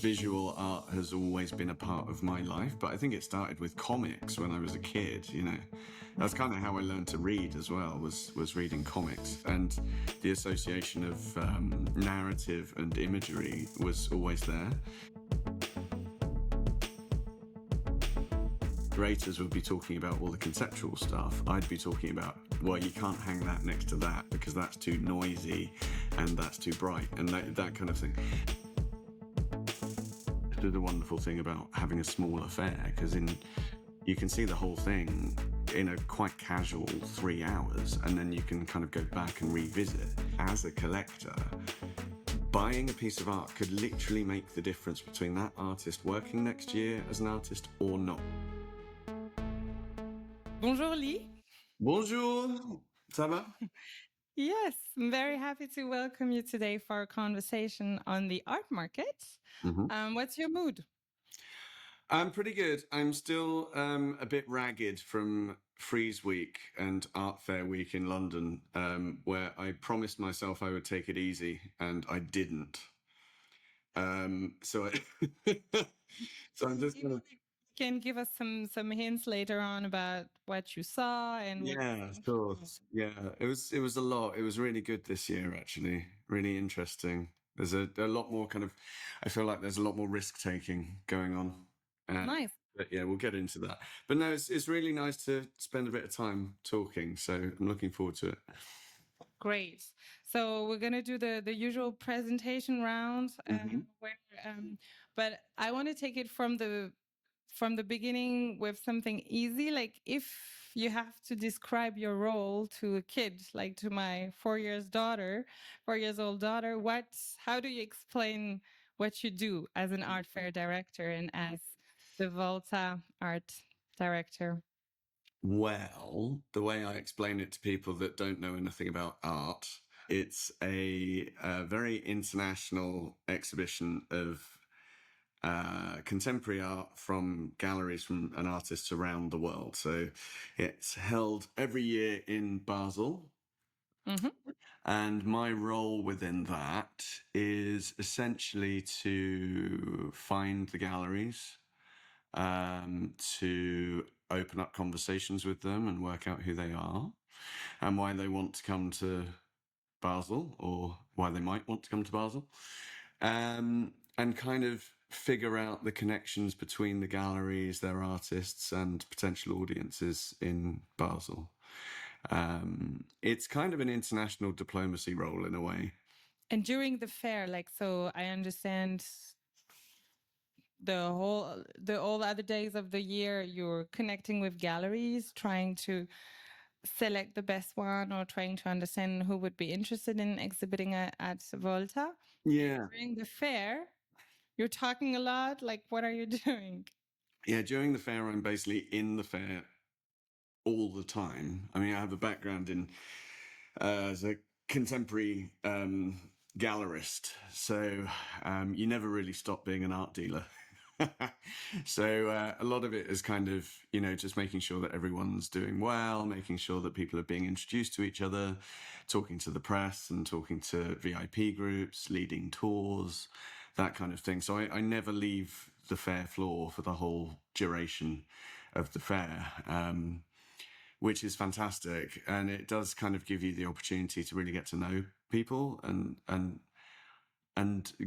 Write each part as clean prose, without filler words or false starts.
visual art has always been a part of my life, but I think it started with comics when I was a kid, you know. That's kind of how I learned to read as well, was reading comics. And the association of narrative and imagery was always there. Curators would be talking about all the conceptual stuff. I'd be talking about, well, you can't hang that next to that because that's too noisy and that's too bright and that kind of thing. The wonderful thing about having a small affair, because you can see the whole thing in a quite casual 3 hours, and then you can kind of go back and revisit. As a collector, buying a piece of art could literally make the difference between that artist working next year as an artist or not. Bonjour, Lee. Bonjour, ça va? Yes, I'm very happy to welcome you today for our conversation on the art market. What's your mood? I'm pretty good. I'm still a bit ragged from Frieze Week and Art Fair Week in London, where I promised myself I would take it easy, and I didn't. So I'm just gonna. Can give us some hints later on about what you saw and Yeah, of course. Yeah, it was a lot. It was really good this year, actually. Really interesting. There's a lot more kind of. I feel like there's a lot more risk taking going on. Nice. But yeah, we'll get into that. But no, it's really nice to spend a bit of time talking. So I'm looking forward to it. Great. So we're going to do the usual presentation round, but I want to take it from the beginning with something easy. Like if you have to describe your role to a kid, like to my 4 years old daughter, how do you explain what you do as an art fair director and as the Volta art director? Well, the way I explain it to people that don't know anything about art, it's a very international exhibition of contemporary art from galleries from and artists around the world. So it's held every year in Basel. And my role within that is essentially to find the galleries, to open up conversations with them and work out who they are and why they want to come to Basel, or why they might want to come to Basel, and kind of figure out the connections between the galleries, their artists, and potential audiences in Basel. It's kind of an international diplomacy role in a way. And during the fair, so I understand all other days of the year, you're connecting with galleries, trying to select the best one or trying to understand who would be interested in exhibiting at Volta. Yeah. During the fair, you're talking a lot. Like, what are you doing? Yeah, during the fair, I'm basically in the fair all the time. I mean, I have a background in as a contemporary gallerist, so you never really stop being an art dealer. So a lot of it is kind of, just making sure that everyone's doing well, making sure that people are being introduced to each other, talking to the press and talking to VIP groups, leading tours, that kind of thing. So I never leave the fair floor for the whole duration of the fair, which is fantastic. And it does kind of give you the opportunity to really get to know people and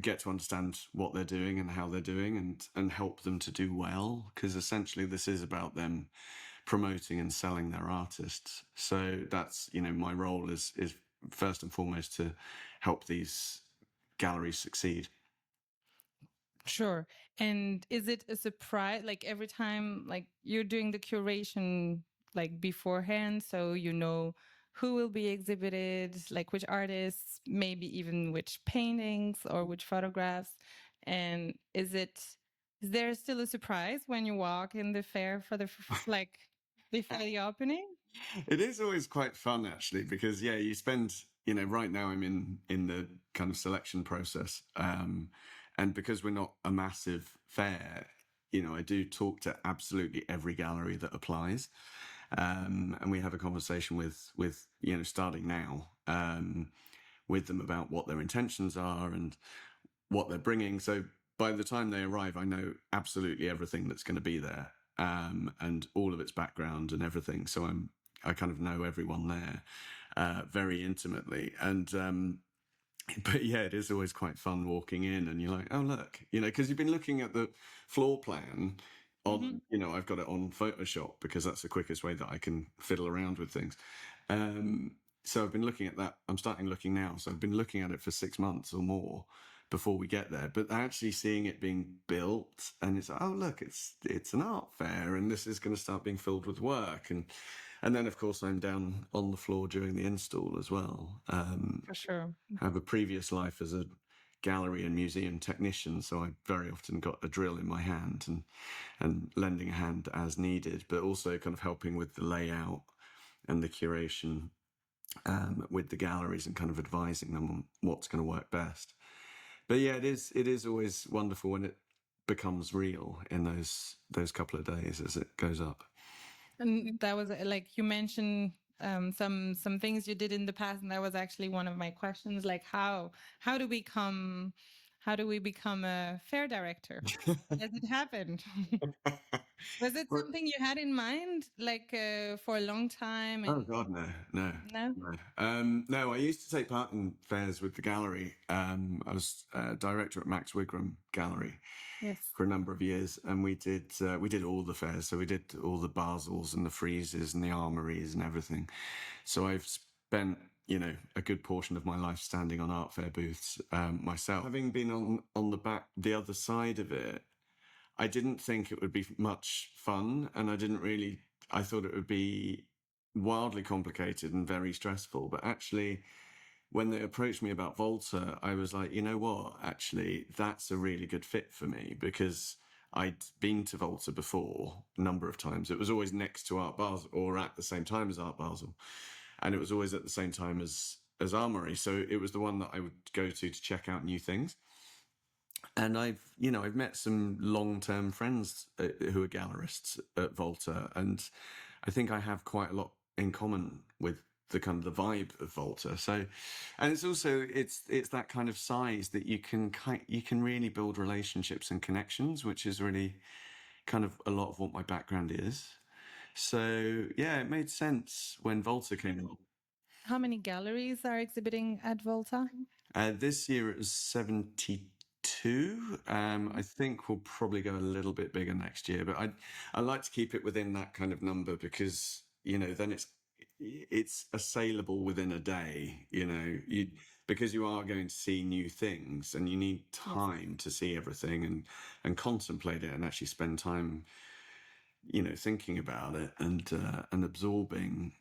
get to understand what they're doing and how they're doing and help them to do well. Because essentially this is about them promoting and selling their artists. So that's, my role is first and foremost to help these galleries succeed. Sure. And is it a surprise, like every time, like you're doing the curation, like beforehand, so who will be exhibited, like which artists, maybe even which paintings or which photographs? And is there still a surprise when you walk in the fair for before the opening? It is always quite fun, actually, because you spend, right now I'm in the kind of selection process, and because we're not a massive fair, I do talk to absolutely every gallery that applies, and we have a conversation with starting now, with them about what their intentions are and what they're bringing. So by the time they arrive, I know absolutely everything that's going to be there, and all of its background and everything. So I kind of know everyone there very intimately, and but yeah, it is always quite fun walking in and you're like, oh, look, because you've been looking at the floor plan on, I've got it on Photoshop because that's the quickest way that I can fiddle around with things. So I've been looking at that. I'm starting looking now. So I've been looking at it for 6 months or more before we get there, but actually seeing it being built and it's, oh, look, it's an art fair and this is going to start being filled with work. And then, of course, I'm down on the floor during the install as well. For sure. I have a previous life as a gallery and museum technician, so I very often got a drill in my hand and lending a hand as needed, but also kind of helping with the layout and the curation with the galleries and kind of advising them on what's going to work best. But yeah, it is always wonderful when it becomes real in those couple of days as it goes up. And that was like you mentioned some things you did in the past, and that was actually one of my questions. Like how do we become a fair director? Has it happened? Was it something you had in mind, like for a long time? Oh And God, no, no, no, no. No, I used to take part in fairs with the gallery. I was director at Max Wigram Gallery yes, for a number of years, and we did all the fairs. So we did all the Basels and the Friezes and the Armories and everything. So I've spent a good portion of my life standing on art fair booths myself. Having been on the other side of it, I didn't think it would be much fun, and I thought it would be wildly complicated and very stressful. But actually, when they approached me about Volta, I was like, you know what? Actually, that's a really good fit for me because I'd been to Volta before a number of times. It was always next to Art Basel or at the same time as Art Basel. And it was always at the same time as Armory. So it was the one that I would go to check out new things. And I've met some long-term friends who are gallerists at Volta, and I think I have quite a lot in common with the kind of the vibe of Volta. So, and it's also it's that kind of size that you can really build relationships and connections, which is really kind of a lot of what my background is. So yeah, it made sense when Volta came along. how many galleries are exhibiting at Volta? This year it was 72. I think we'll probably go a little bit bigger next year, but I like to keep it within that kind of number because then it's assailable within a day. Because you are going to see new things and you need Yes. time to see everything and contemplate it and actually spend time thinking about it and absorbing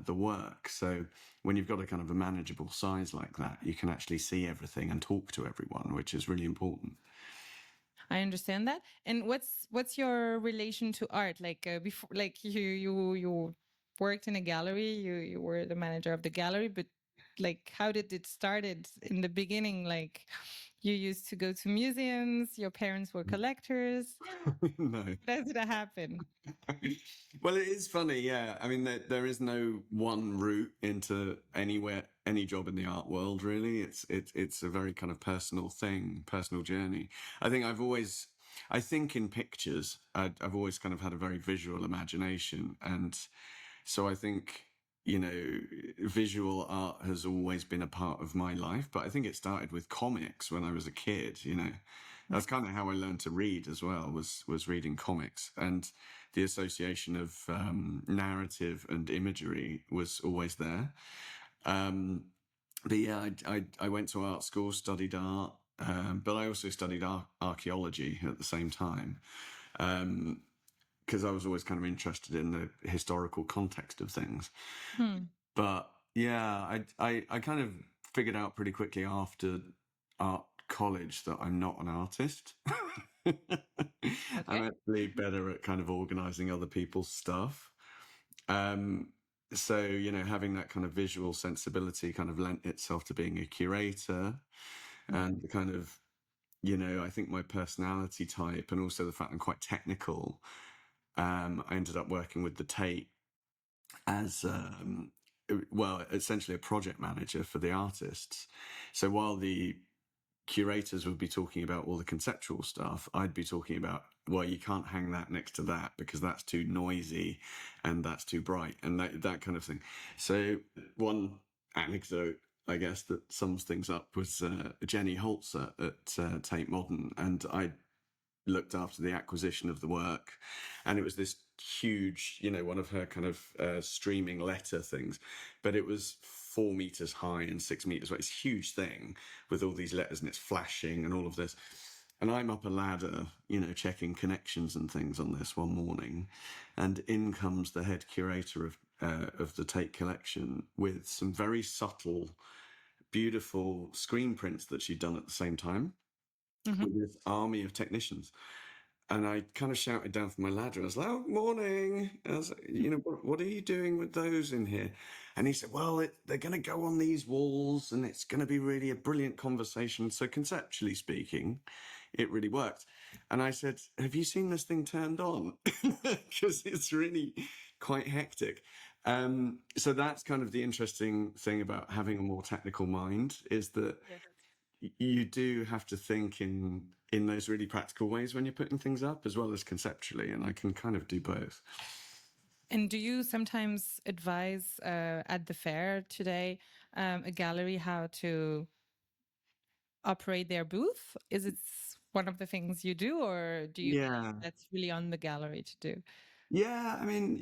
the work. So when you've got a kind of a manageable size like that, you can actually see everything and talk to everyone, which is really important. I understand that. And what's your relation to art? Like before, like you worked in a gallery, you were the manager of the gallery, but like how did it started in the beginning? Like you used to go to museums, your parents were collectors. No. How does it happen? Well, it is funny, yeah. I mean, there is no one route into any job in the art world, really. It's a very kind of personal thing, personal journey. I think in pictures, I've always kind of had a very visual imagination, and so I think visual art has always been a part of my life. But I think it started with comics when I was a kid. That's kind of how I learned to read as well, was reading comics, and the association of narrative and imagery was always there. But yeah, I went to art school, studied art, but I also studied archaeology at the same time because I was always kind of interested in the historical context of things. But yeah, I kind of figured out pretty quickly after art college that I'm not an artist. I'm Okay. actually better at kind of organizing other people's stuff. So, having that kind of visual sensibility kind of lent itself to being a curator and the kind of, I think my personality type and also the fact I'm quite technical. I ended up working with the Tate as well, essentially a project manager for the artists. So while the curators would be talking about all the conceptual stuff, I'd be talking about, well, you can't hang that next to that because that's too noisy and that's too bright and that kind of thing. So one anecdote, I guess, that sums things up was Jenny Holzer at Tate Modern, and I looked after the acquisition of the work, and it was this huge, one of her kind of streaming letter things, but it was 4 meters high and 6 meters wide. It's a huge thing with all these letters, and it's flashing and all of this. And I'm up a ladder, checking connections and things on this one morning, and in comes the head curator of the Tate collection with some very subtle, beautiful screen prints that she'd done at the same time, with this army of technicians. And I kind of shouted down from my ladder. I was like, "Oh, morning." I was like, what are you doing with those in here? And he said, well, they're going to go on these walls and it's going to be really a brilliant conversation. So conceptually speaking, it really worked. And I said, have you seen this thing turned on? Because it's really quite hectic. So that's kind of the interesting thing about having a more technical mind, is that you do have to think in those really practical ways when you're putting things up, as well as conceptually, and I can kind of do both. And do you sometimes advise at the fair today a gallery how to operate their booth? Is it one of the things you do, or do you think Yeah. that's really on the gallery to do? Yeah, I mean,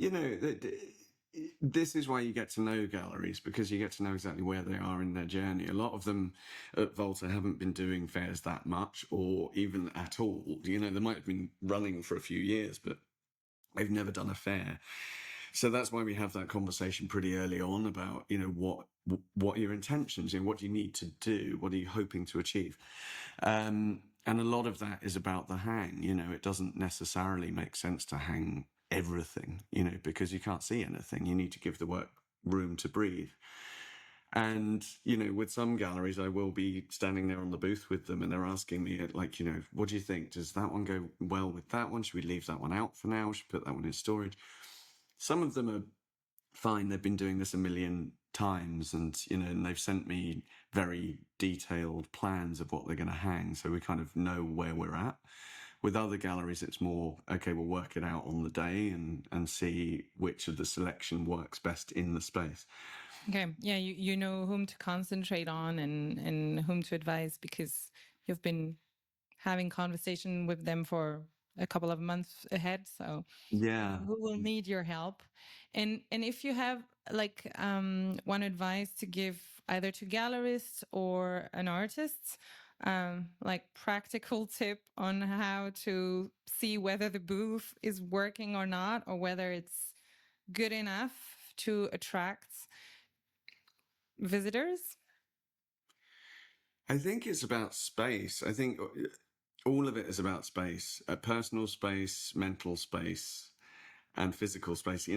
this is why you get to know galleries, because you get to know exactly where they are in their journey. A lot of them at Volta haven't been doing fairs that much, or even at all. They might have been running for a few years, but they've never done a fair. So that's why we have that conversation pretty early on about, what are your intentions, what do you need to do? What are you hoping to achieve? And a lot of that is about the hang. It doesn't necessarily make sense to hang everything, because you can't see anything. You need to give the work room to breathe. And, with some galleries, I will be standing there on the booth with them and they're asking me, like, what do you think? Does that one go well with that one? Should we leave that one out for now? Should we put that one in storage? Some of them are fine. They've been doing this a million times, and and they've sent me very detailed plans of what they're going to hang, so we kind of know where we're at. With other galleries, it's more, okay, we'll work it out on the day and see which of the selection works best in the space. Okay, yeah, you know whom to concentrate on and whom to advise, because you've been having conversation with them for a couple of months ahead, so Yeah. who will need your help. And if you have like one advice to give either to gallerists or an artist, like practical tip on how to see whether the booth is working or not, or whether it's good enough to attract visitors. I think it's about space. I think all of it is about space, personal space, mental space, and physical space.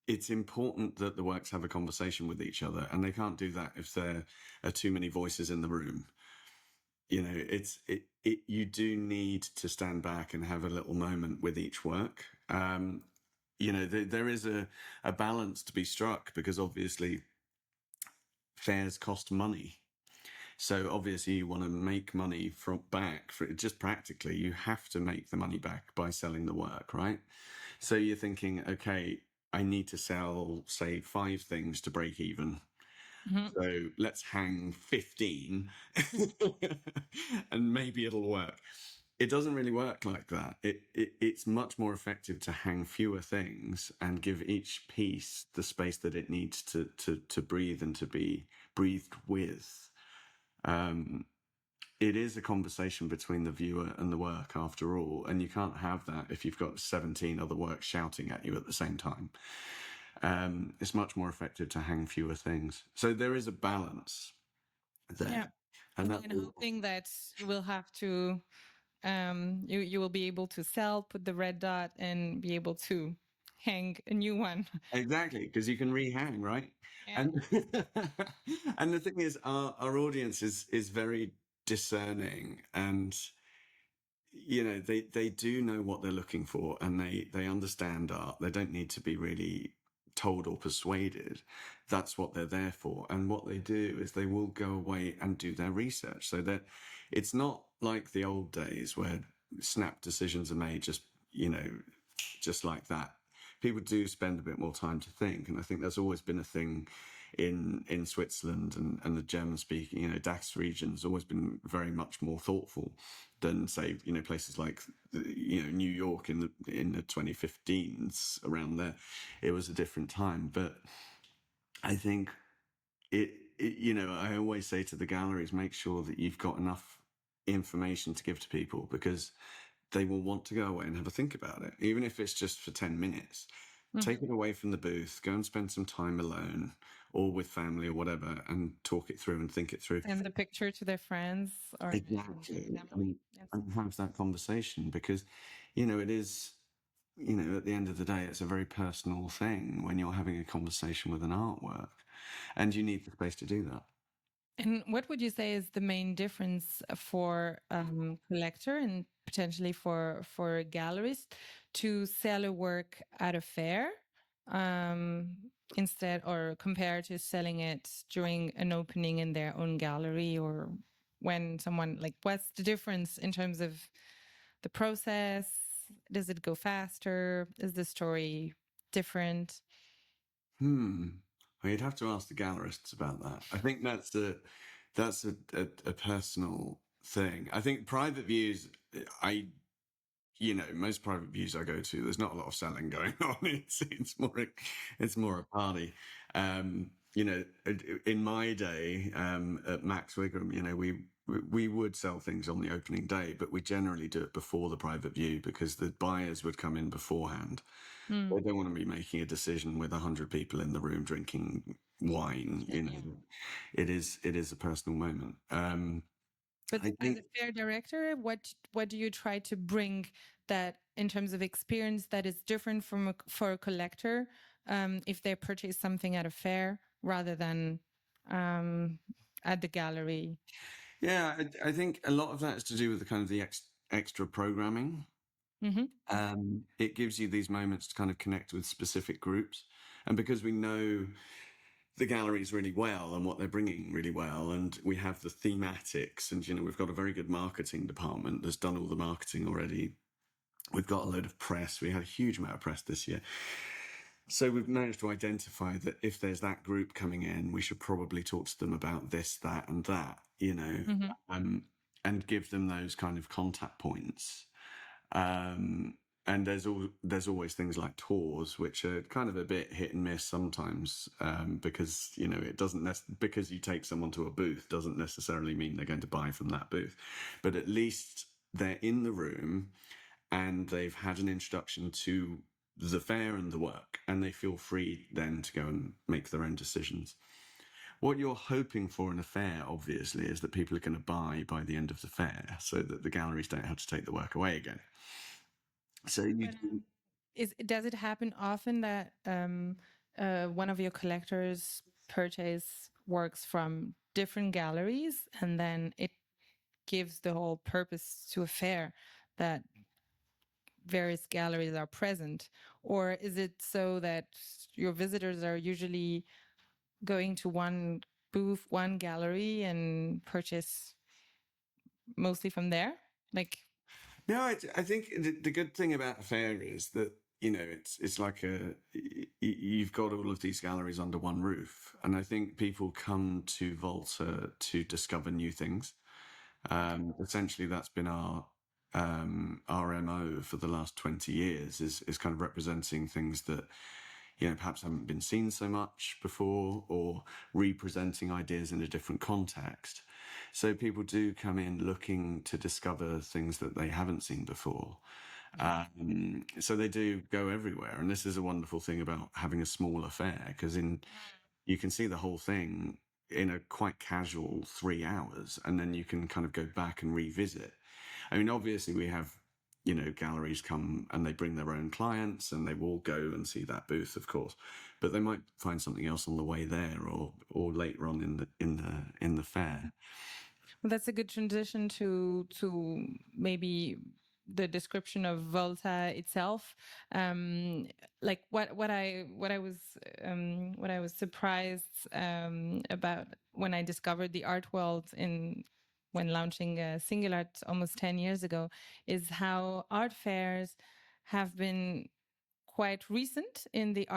It's important that the works have a conversation with each other, and they can't do that if there are too many voices in the room. You do need to stand back and have a little moment with each work. There is a balance to be struck, because obviously fairs cost money. So obviously you want to make money just practically, you have to make the money back by selling the work, right? So you're thinking, okay, I need to sell, say, 5 things to break even. So let's hang 15 and maybe it'll work. It doesn't really work like that. It's much more effective to hang fewer things and give each piece the space that it needs to breathe and to be breathed with. It is a conversation between the viewer and the work, after all, and you can't have that if you've got 17 other works shouting at you at the same time. It's much more effective to hang fewer things. So there is a balance there. Yeah. And hoping that you will have to you will be able to sell, put the red dot, and be able to hang a new one. Exactly, because you can rehang, right? Yeah. And and the thing is, our audience is very discerning, and they do know what they're looking for, and they understand art. They don't need to be really told or persuaded, that's what they're there for. And what they do is they will go away and do their research. So that it's not like the old days where snap decisions are made just like that. People do spend a bit more time to think, and I think that's always been a thing in Switzerland and the German speaking, DACH region has always been very much more thoughtful than say, places like New York in the 2015s around there. It was a different time, but I think I always say to the galleries, make sure that you've got enough information to give to people, because they will want to go away and have a think about it, even if it's just for 10 minutes. Take it away from the booth, go and spend some time alone or with family or whatever, and talk it through and think it through. Send the picture to their friends or Exactly. family. Yes. And have that conversation, because, it is, at the end of the day, it's a very personal thing when you're having a conversation with an artwork, and you need the space to do that. And what would you say is the main difference for collector and potentially for galleries to sell a work at a fair instead, or compared to selling it during an opening in their own gallery, or when someone, like, what's the difference in terms of the process? Does it go faster? Is the story different? Well, you'd have to ask the gallerists about that. I think that's a personal thing. I think private views, most private views I go to, there's not a lot of selling going on. It's more a party. In my day, at Max Wigram, we would sell things on the opening day, but we generally do it before the private view, because the buyers would come in beforehand. They don't want to be making a decision with 100 people in the room drinking wine. It is a personal moment. But I as think, a fair director, what do you try to bring that in terms of experience that is different for a collector if they purchase something at a fair rather than at the gallery? yeah, I think a lot of that is to do with the kind of the extra programming. It gives you these moments to kind of connect with specific groups, and because we know the galleries really well and what they're bringing really well, and we have the thematics, and we've got a very good marketing department that's done all the marketing already. We've got a load of press. We had a huge amount of press this year. So we've managed to identify that if there's that group coming in, we should probably talk to them about this, that, and that, and give them those kind of contact points. And there's always things like tours, which are kind of a bit hit and miss sometimes, because it doesn't because you take someone to a booth doesn't necessarily mean they're going to buy from that booth, but at least they're in the room and they've had an introduction to the fair and the work, and they feel free then to go and make their own decisions. What you're hoping for in a fair, obviously, is that people are going to buy by the end of the fair, so that the galleries don't have to take the work away again. So Does it happen often that one of your collectors purchase works from different galleries and then it gives the whole purpose to a fair that various galleries are present? Or is it so that your visitors are usually going to one booth, one gallery, and purchase mostly from there? Like, no, I think the good thing about a fair is that it's like you've got all of these galleries under one roof, and I think people come to Volta to discover new things. Essentially, that's been our MO for the last 20 years, is kind of representing things that perhaps haven't been seen so much before, or representing ideas in a different context. So people do come in looking to discover things that they haven't seen before. So they do go everywhere, and this is a wonderful thing about having a small affair, because you can see the whole thing in a quite casual 3 hours, and then you can kind of go back and revisit. I mean, obviously we have galleries come and they bring their own clients, and they will go and see that booth, of course, but they might find something else on the way there, or later on in the fair. well, that's a good transition to maybe the description of Volta itself. Like what I was surprised about when I discovered the art world in when launching Singular almost 10 years ago is how art fairs have been quite recent in the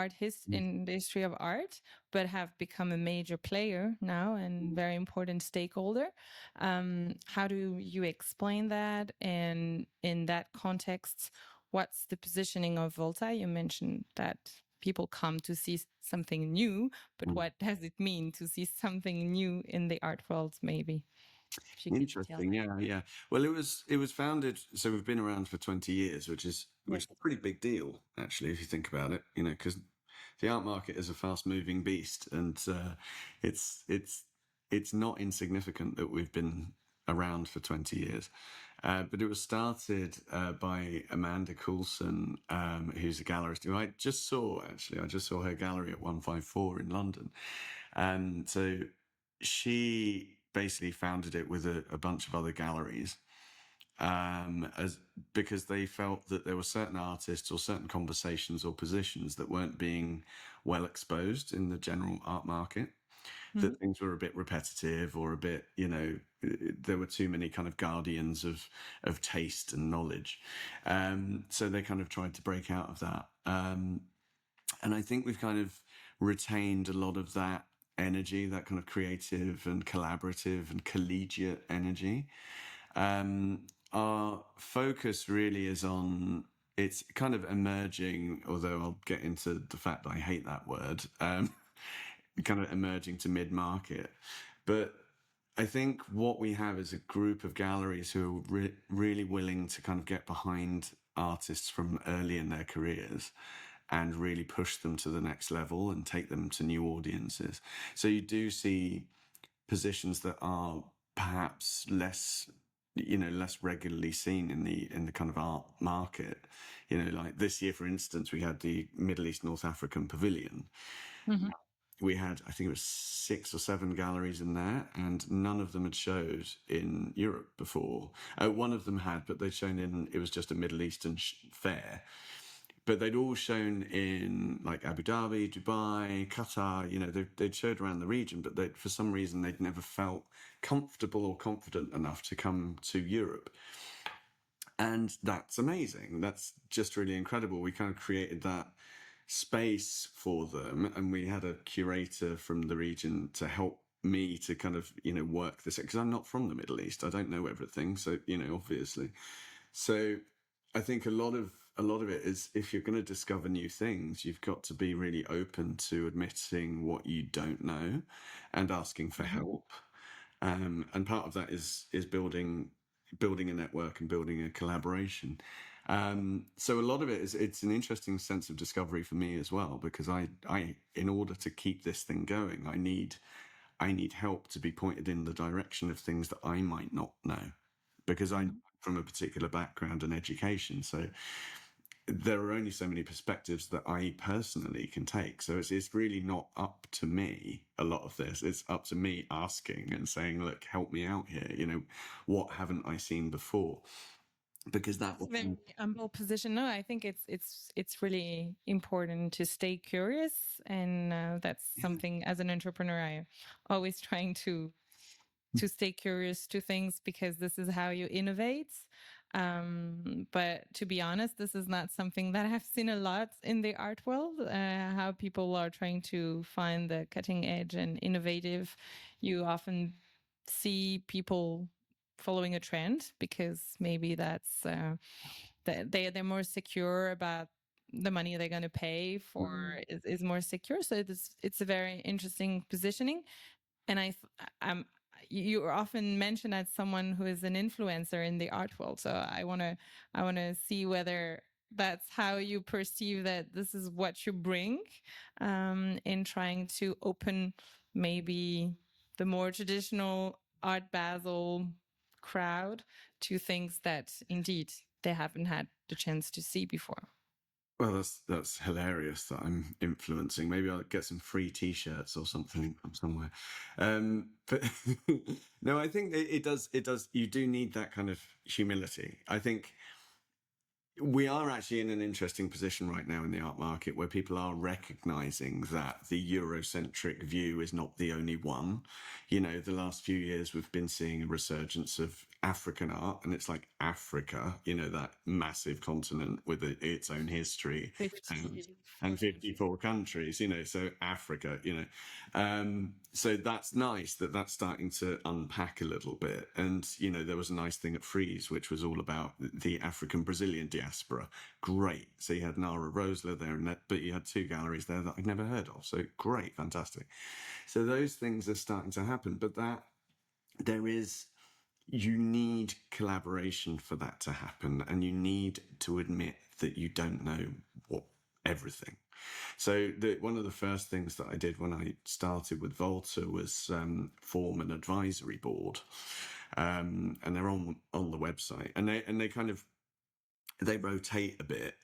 in the history of art, but have become a major player now and very important stakeholder. How do you explain that? And in that context, what's the positioning of Volta? You mentioned that people come to see something new, but what does it mean to see something new in the art world? Maybe if you could detail Interesting. that. Yeah. Well, it was founded. So we've been around for 20 years, which is Yes. a pretty big deal, actually, if you think about it. You know, because the art market is a fast-moving beast, and it's it's it's not insignificant that we've been around for 20 years. But it was started by Amanda Coulson, who's a gallerist who I just saw, actually. I just saw her gallery at 154 in London. And so she basically founded it with a bunch of other galleries as because they felt that there were certain artists or certain conversations or positions that weren't being well exposed in the general art market, that things were a bit repetitive or a bit, you know, there were too many kind of guardians of taste and knowledge. So they kind of tried to break out of that. And I think we've kind of retained a lot of that energy, that kind of creative and collaborative and collegiate energy. Our focus really is on it's kind of emerging, although I'll get into the fact that I hate that word, kind of emerging to mid-market. But I think what we have is a group of galleries who are really willing to kind of get behind artists from early in their careers and really push them to the next level and take them to new audiences. So you do see positions that are perhaps less, you know, less regularly seen in the kind of art market. You know, like this year, for instance, we had the Middle East North African Pavilion. We had, I think it was 6 or 7 galleries in there, and none of them had showed in Europe before. One of them had, but they'd shown in, it was just a Middle Eastern fair. But they'd all shown in like Abu Dhabi, Dubai, Qatar, you know, they'd showed around the region, but for some reason they'd never felt comfortable or confident enough to come to Europe. And that's amazing. That's just really incredible. We kind of created that space for them, and we had a curator from the region to help me to kind of, you know, work this, because I'm not from the Middle East. I don't know everything. So, you know, obviously. So I think a lot of it is, if you're going to discover new things, you've got to be really open to admitting what you don't know and asking for help. And part of that is building a network and building a collaboration. So a lot of it is, it's an interesting sense of discovery for me as well, because I in order to keep this thing going, I need help to be pointed in the direction of things that I might not know, because I'm from a particular background and education. So there are only so many perspectives that I personally can take. So it's really not up to me, a lot of this. It's up to me asking and saying, look, help me out here. You know, what haven't I seen before? Because that That's a very humble position. No, I think it's really important to stay curious, and that's something as an entrepreneur I always trying to stay curious to things, because this is how you innovate. But to be honest, this is not something that I've seen a lot in the art world. How people are trying to find the cutting edge and innovative. You often see people following a trend because maybe that's they're more secure about the money they're going to pay for is more secure. So it's a very interesting positioning. And I'm you are often mentioned as someone who is an influencer in the art world. So I want to see whether that's how you perceive that this is what you bring in trying to open maybe the more traditional Art Basel crowd to things that indeed they haven't had the chance to see before. Well, that's hilarious that I'm influencing. Maybe I'll get some free T-shirts or something from somewhere. But no, I think it does. You do need that kind of humility. I think We are actually in an interesting position right now in the art market where people are recognizing that the Eurocentric view is not the only one. You know, the last few years we've been seeing a resurgence of African art, and it's like Africa, you know, that massive continent with its own history and 54 countries, you know, so Africa, you know. So that's nice that that's starting to unpack a little bit. And, you know, there was a nice thing at Frieze, which was all about the African Brazilian diaspora. Great. So you had Nara Rosler there, but you had two galleries there that I'd never heard of. So great, fantastic. So those things are starting to happen, but that there is, you need collaboration for that to happen, and you need to admit that you don't know what everything. So one of the first things that I did when I started with Volta was form an advisory board, and they're on the website, and they kind of they rotate a bit,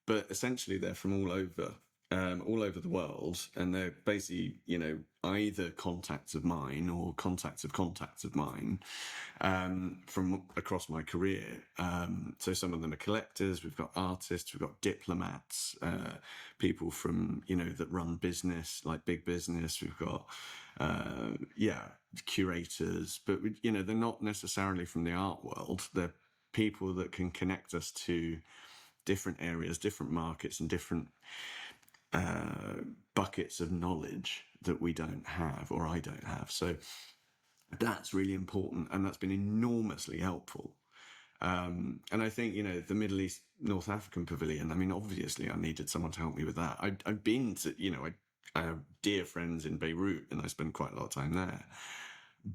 but essentially they're from all over the world, and they're basically, you know, either contacts of mine or contacts of mine from across my career. So some of them are collectors, we've got artists, we've got diplomats, people from, you know, that run business, like big business. We've got, curators, but, you know, they're not necessarily from the art world. They're people that can connect us to different areas, different markets, and different buckets of knowledge that we don't have, or I don't have. So that's really important, and that's been enormously helpful. And I think, you know, the Middle East North African Pavilion, I mean, obviously I needed someone to help me with that. I've been to, you know, I have dear friends in Beirut, and I spend quite a lot of time there,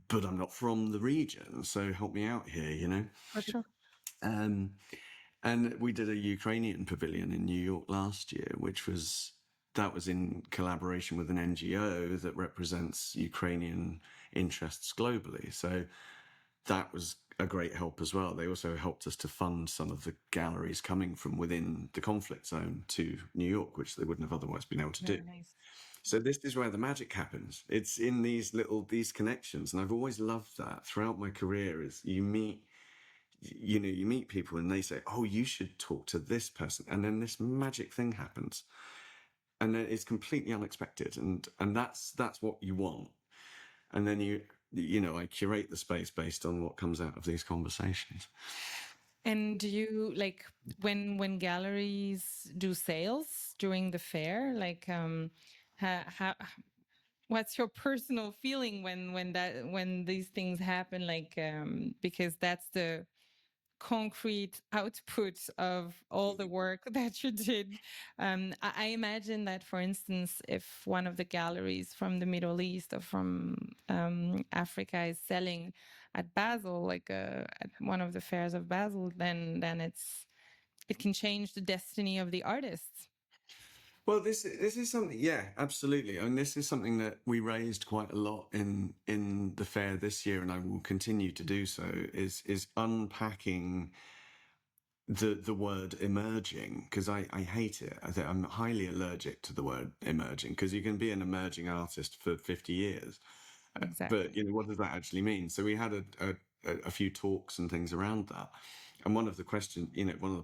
but I'm not from the region, so help me out here, you know. For sure. Um, and we did a Ukrainian pavilion in New York last year, that was in collaboration with an NGO that represents Ukrainian interests globally. So that was a great help as well. They also helped us to fund some of the galleries coming from within the conflict zone to New York, which they wouldn't have otherwise been able to do. Very nice. So this is where the magic happens. It's in these connections, and I've always loved that throughout my career. Is you meet people and they say, "Oh, you should talk to this person," and then this magic thing happens, and then it's completely unexpected, and that's what you want. And then I curate the space based on what comes out of these conversations. And do you like when galleries do sales during the fair, like how what's your personal feeling when these things happen, like because that's the concrete output of all the work that you did. I imagine that, for instance, if one of the galleries from the Middle East or from Africa is selling at Basel, like at one of the fairs of Basel, then it can change the destiny of the artists. Well, this is something, yeah, absolutely. I mean, this is something that we raised quite a lot in the fair this year, and I will continue to do so. Is unpacking the word emerging, because I hate it. I'm highly allergic to the word emerging, because you can be an emerging artist for 50 years, but Exactly. you know, what does that actually mean? So we had a few talks and things around that, and one of the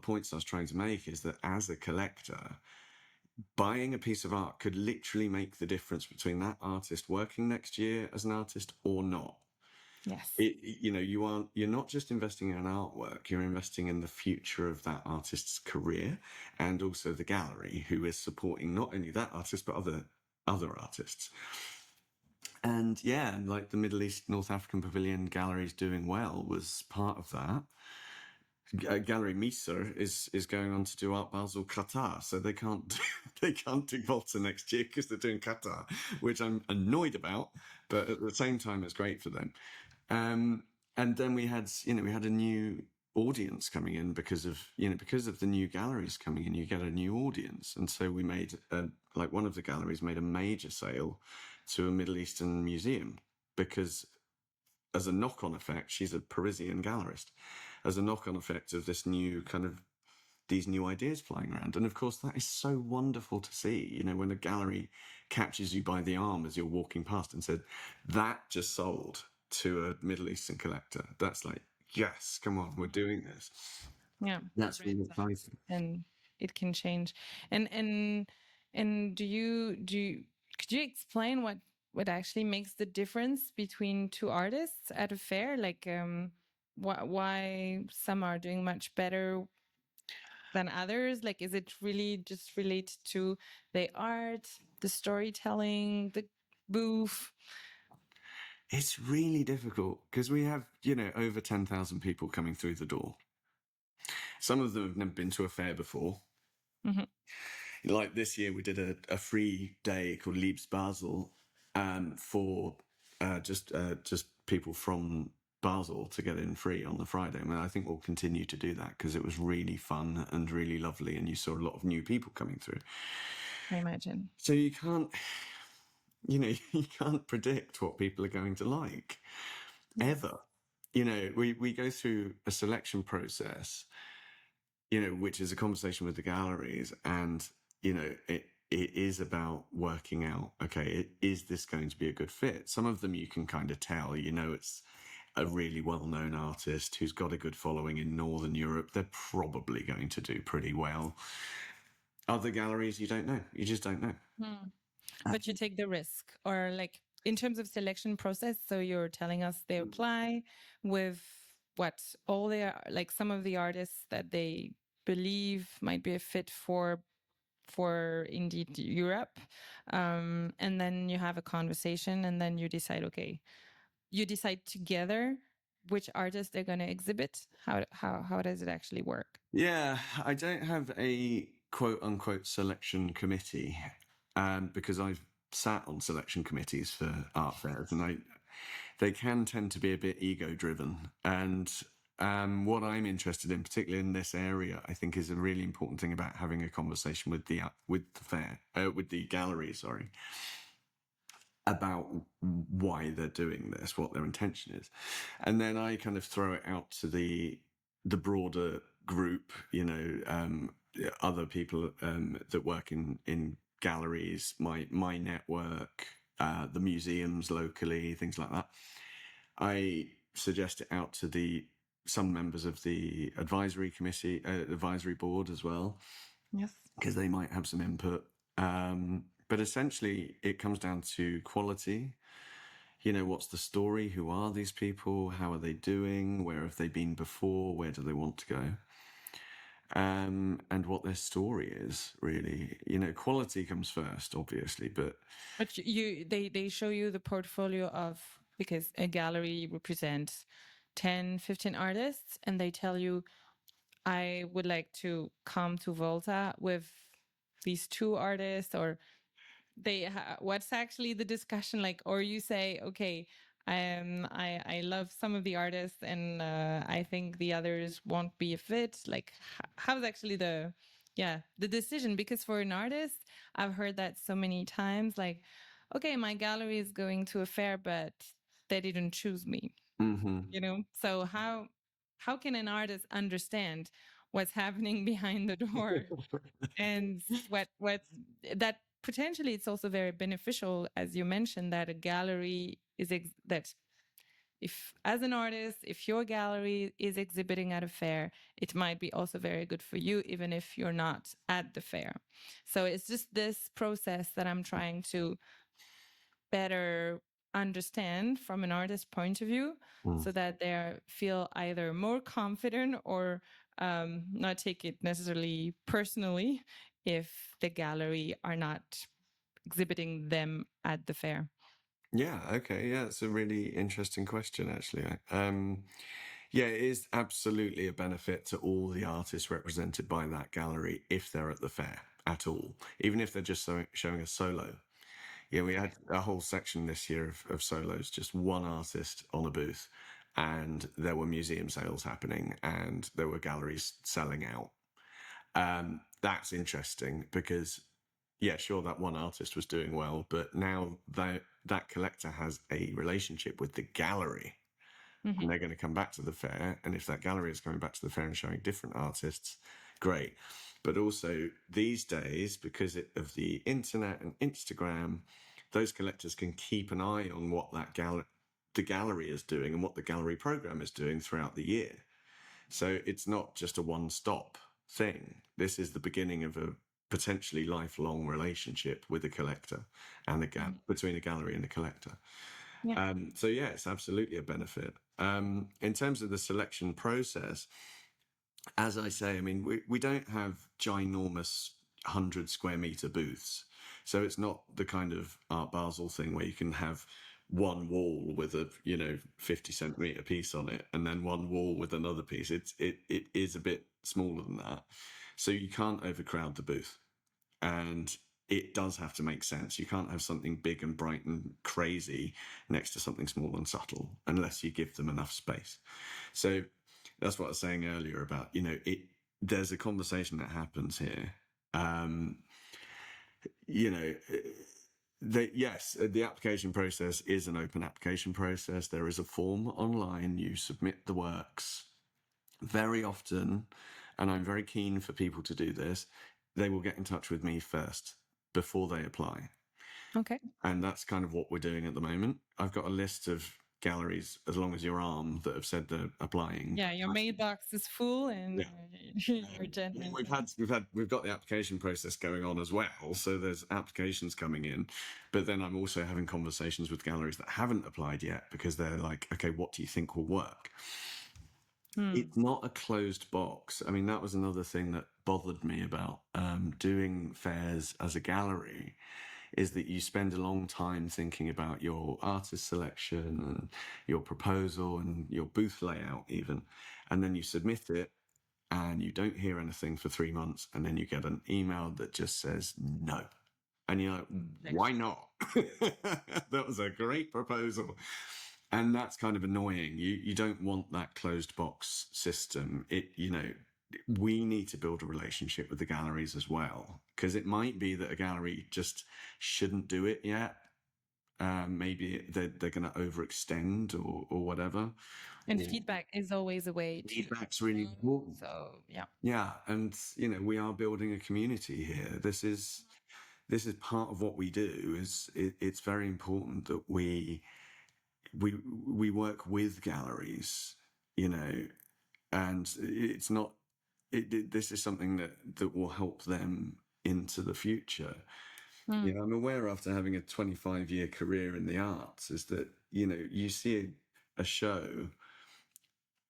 points I was trying to make is that as a collector, buying a piece of art could literally make the difference between that artist working next year as an artist or not. Yes. You're not just investing in an artwork, you're investing in the future of that artist's career, and also the gallery, who is supporting not only that artist but other artists. And yeah, and like the Middle East North African Pavilion galleries doing well was part of that. Gallery Misa is going on to do Art Basel Qatar, so they can't do Volta next year because they're doing Qatar, which I'm annoyed about, but at the same time it's great for them. And then we had a new audience coming in because of the new galleries coming in. You get a new audience, and so we made one of the galleries made a major sale to a Middle Eastern museum, because as a knock-on effect, she's a Parisian gallerist, as a knock-on effect of these new ideas flying around. And of course, that is so wonderful to see, you know, when a gallery catches you by the arm as you're walking past and said, that just sold to a Middle Eastern collector. That's like, yes, come on, we're doing this. Yeah, the That's brands really are, exciting. and it can change. And could you explain what actually makes the difference between two artists at a fair? Like why some are doing much better than others? Like is it really just related to the art, the storytelling, the booth? It's really difficult because we have, over 10,000 people coming through the door. Some of them have never been to a fair before. Hmm. Like this year, we did a free day called Art Basel for just people from Basel to get in free on the Friday. I mean, I think we'll continue to do that because it was really fun and really lovely, and you saw a lot of new people coming through. I imagine. So you can't, you can't predict what people are going to like ever. We go through a selection process, which is a conversation with the galleries, and it is about working out, okay, is this going to be a good fit? Some of them you can kind of tell, it's a really well-known artist who's got a good following in Northern Europe. They're probably going to do pretty well. Other galleries, you don't know. You just don't know. Hmm. But you take the risk, or like in terms of selection process. So you're telling us they apply with what all their, like some of the artists that they believe might be a fit for indeed Europe, and then you have a conversation, and then you decide, okay, you decide together which artist they're going to exhibit. How does it actually work? Yeah, I don't have a quote unquote selection committee because I've sat on selection committees for art fairs, and they can tend to be a bit ego driven. And what I'm interested in, particularly in this area, I think is a really important thing about having a conversation with the with the gallery, sorry, about why they're doing this, what their intention is, and then I kind of throw it out to the broader group, other people that work in galleries, my network, the museums locally, things like that. I suggest it out to some members of the advisory board as well, Yes. because they might have some input. But essentially, it comes down to quality. What's the story? Who are these people? How are they doing? Where have they been before? Where do they want to go? And what their story is, really. Quality comes first, obviously, but But they show you the portfolio of, because a gallery represents 10, 15 artists, and they tell you, I would like to come to Volta with these two artists, or what's actually the discussion like? Or you say, okay, I love some of the artists, and I think the others won't be a fit. Like how's actually the decision? Because for an artist, I've heard that so many times, like, okay, my gallery is going to a fair, but they didn't choose me, mhm. So how can an artist understand what's happening behind the door, and what's that potentially it's also very beneficial, as you mentioned, that a gallery that if as an artist, if your gallery is exhibiting at a fair, it might be also very good for you, even if you're not at the fair. So it's just this process that I'm trying to better understand from an artist's point of view, Mm. so that they feel either more confident or not take it necessarily personally if the gallery are not exhibiting them at the fair. Yeah, okay. Yeah, it's a really interesting question, actually. Yeah, it is absolutely a benefit to all the artists represented by that gallery if they're at the fair at all, even if they're just showing a solo. Yeah, we had a whole section this year of solos, just one artist on a booth, and there were museum sales happening, and there were galleries selling out. That's interesting because, yeah, sure, that one artist was doing well, but now that collector has a relationship with the gallery, and Mm-hmm. they're going to come back to the fair. And if that gallery is coming back to the fair and showing different artists, great. But also these days, because of the internet and Instagram, those collectors can keep an eye on what the gallery is doing and what the gallery program is doing throughout the year. So it's not just a one-stop thing. This is the beginning of a potentially lifelong relationship with a collector and between a gallery and a collector. Yeah. So yeah, it's absolutely a benefit. In terms of the selection process, as I say, I mean, we don't have ginormous 100 square meter booths. So it's not the kind of Art Basel thing where you can have one wall with a 50 centimeter piece on it and then one wall with another piece. It is a bit smaller than that. So you can't overcrowd the booth. And it does have to make sense. You can't have something big and bright and crazy next to something small and subtle unless you give them enough space. So that's what I was saying earlier about, there's a conversation that happens here. Yes, the application process is an open application process. There is a form online. You submit the works. Very often, and I'm very keen for people to do this, they will get in touch with me first before they apply. Okay. And that's kind of what we're doing at the moment. I've got a list of galleries as long as your arm that have said they're applying. Yeah, your mailbox is full, and you're genuine. We've got the application process going on as well. So there's applications coming in, but then I'm also having conversations with galleries that haven't applied yet because they're like, okay, what do you think will work? It's not a closed box. I mean, that was another thing that bothered me about doing fairs as a gallery, is that you spend a long time thinking about your artist selection and your proposal and your booth layout even. And then you submit it and you don't hear anything for 3 months. And then you get an email that just says no. And you're like, why not? That was a great proposal. And that's kind of annoying. You don't want that closed box system. We need to build a relationship with the galleries as well, because it might be that a gallery just shouldn't do it yet. Maybe they're going to overextend or whatever. And feedback is always a way to. Feedback's really important. So yeah. Yeah, and we are building a community here. This is part of what we do. It's very important that we work with galleries, and it's not. This is something that will help them into the future. I'm aware after having a 25-year career in the arts is that you see a show.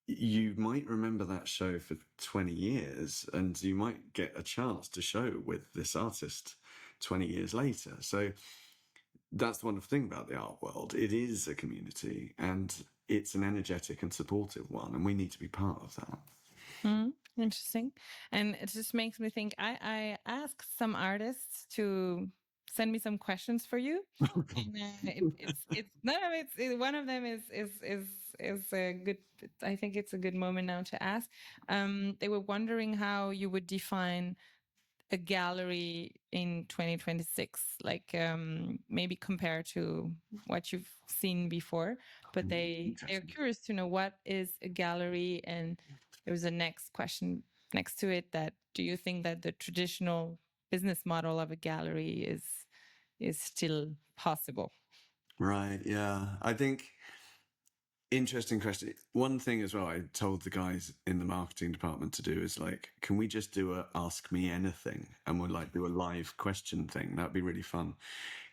You might remember that show for 20 years and you might get a chance to show with this artist 20 years later. So that's the wonderful thing about the art world. It is a community and it's an energetic and supportive one, and we need to be part of that. Interesting. And it just makes me think, I asked some artists to send me some questions for you. One of them is a good, I think it's a good moment now to ask. They were wondering how you would define a gallery in 2026, like maybe compared to what you've seen before, but they're curious to know what is a gallery. And there was a next question next to it, that do you think that the traditional business model of a gallery is still possible? Right, yeah. I think interesting question. One thing as well I told the guys in the marketing department to do is like, can we just do a ask me anything, and we'll do a live question thing? That'd be really fun,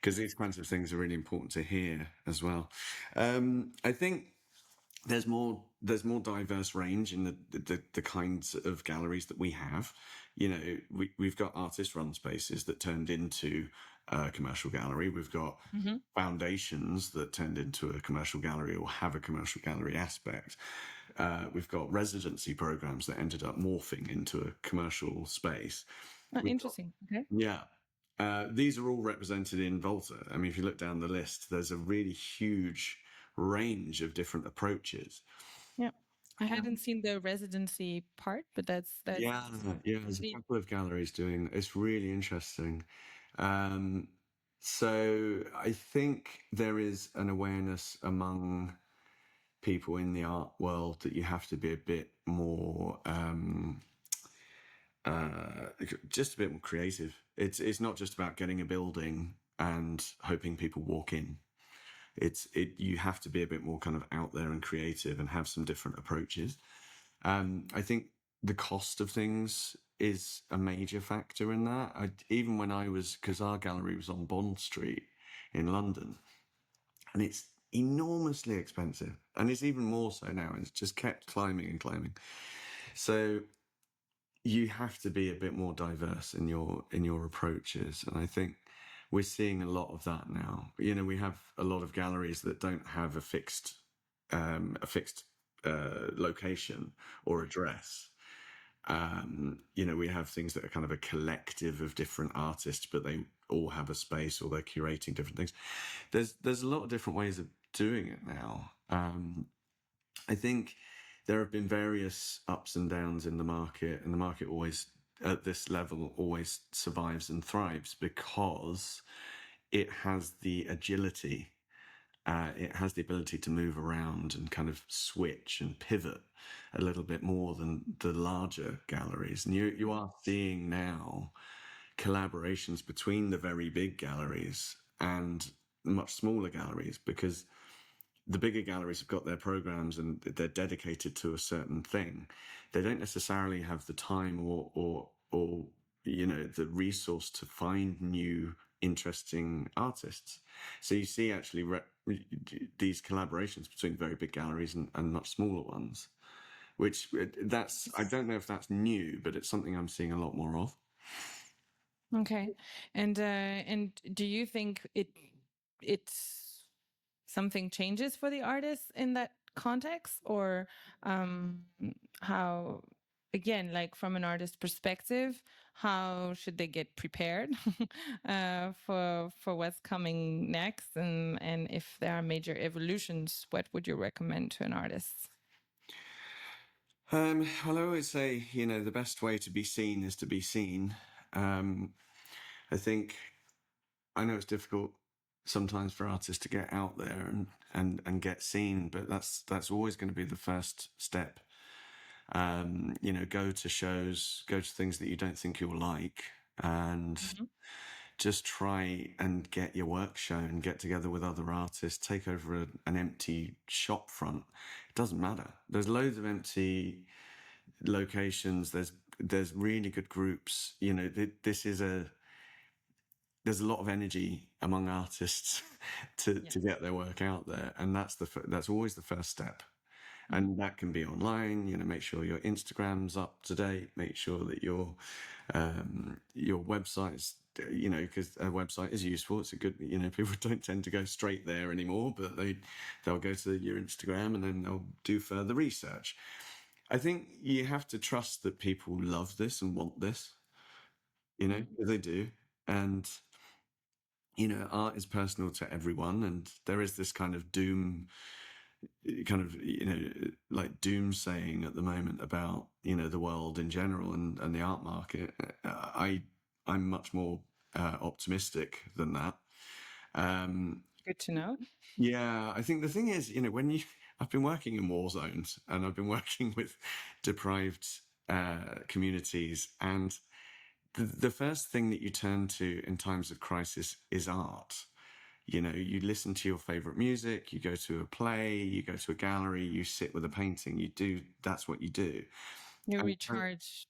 because these kinds of things are really important to hear as well. I think there's more diverse range in the kinds of galleries that we have. We've got artist run spaces that turned into a commercial gallery. We've got foundations that turned into a commercial gallery or have a commercial gallery aspect. We've got residency programs that ended up morphing into a commercial space. Interesting. Okay. Yeah. These are all represented in Volta. I mean, if you look down the list, there's a really huge range of different approaches. Yeah. I hadn't seen the residency part, but that's yeah. There's a couple of galleries doing. It's really interesting. So I think there is an awareness among people in the art world that you have to be a bit more, just a bit more creative. It's not just about getting a building and hoping people walk in. You have to be a bit more kind of out there and creative and have some different approaches. I think the cost of things is a major factor in that. Even when I was, because our gallery was on Bond Street in London, and it's enormously expensive, and it's even more so now. It's just kept climbing and climbing. So you have to be a bit more diverse in your approaches, and I think we're seeing a lot of that now. We have a lot of galleries that don't have a fixed location or address. We have things that are kind of a collective of different artists, but they all have a space, or they're curating different things. There's a lot of different ways of doing it now. I think there have been various ups and downs in the market, and the market always, at this level, always survives and thrives because it has the agility. It has the ability to move around and kind of switch and pivot a little bit more than the larger galleries. And you are seeing now collaborations between the very big galleries and much smaller galleries, because the bigger galleries have got their programs and they're dedicated to a certain thing. They don't necessarily have the time or the resource to find new interesting artists. So you see actually these collaborations between very big galleries and much smaller ones, which I don't know if that's new, but it's something I'm seeing a lot more of. Okay. And do you think it's something changes for the artists in that context, or how, again, like from an artist perspective, how should they get prepared for what's coming next, and if there are major evolutions, what would you recommend to an artist? Well, I always say, the best way to be seen is to be seen. I think, I know it's difficult sometimes for artists to get out there and get seen, but that's always going to be the first step. Go to shows, go to things that you don't think you'll like, and just try and get your work shown, get together with other artists, take over an empty shop front. It doesn't matter. There's loads of empty locations. There's really good groups. There's a lot of energy among artists to get their work out there, and that's always the first step. And that can be online. Make sure your Instagram's up to date. Make sure that your website's, because a website is useful. It's a good, people don't tend to go straight there anymore, but they'll go to your Instagram and then they'll do further research. I think you have to trust that people love this and want this, because they do. And art is personal to everyone, and there is this kind of like doomsaying at the moment about the world in general and the art market. I'm much more optimistic than that. Good to know. Yeah, I think the thing is, I've been working in war zones, and I've been working with deprived communities, and the first thing that you turn to in times of crisis is art. You listen to your favorite music, you go to a play, you go to a gallery, you sit with a painting, that's what you do. You And recharge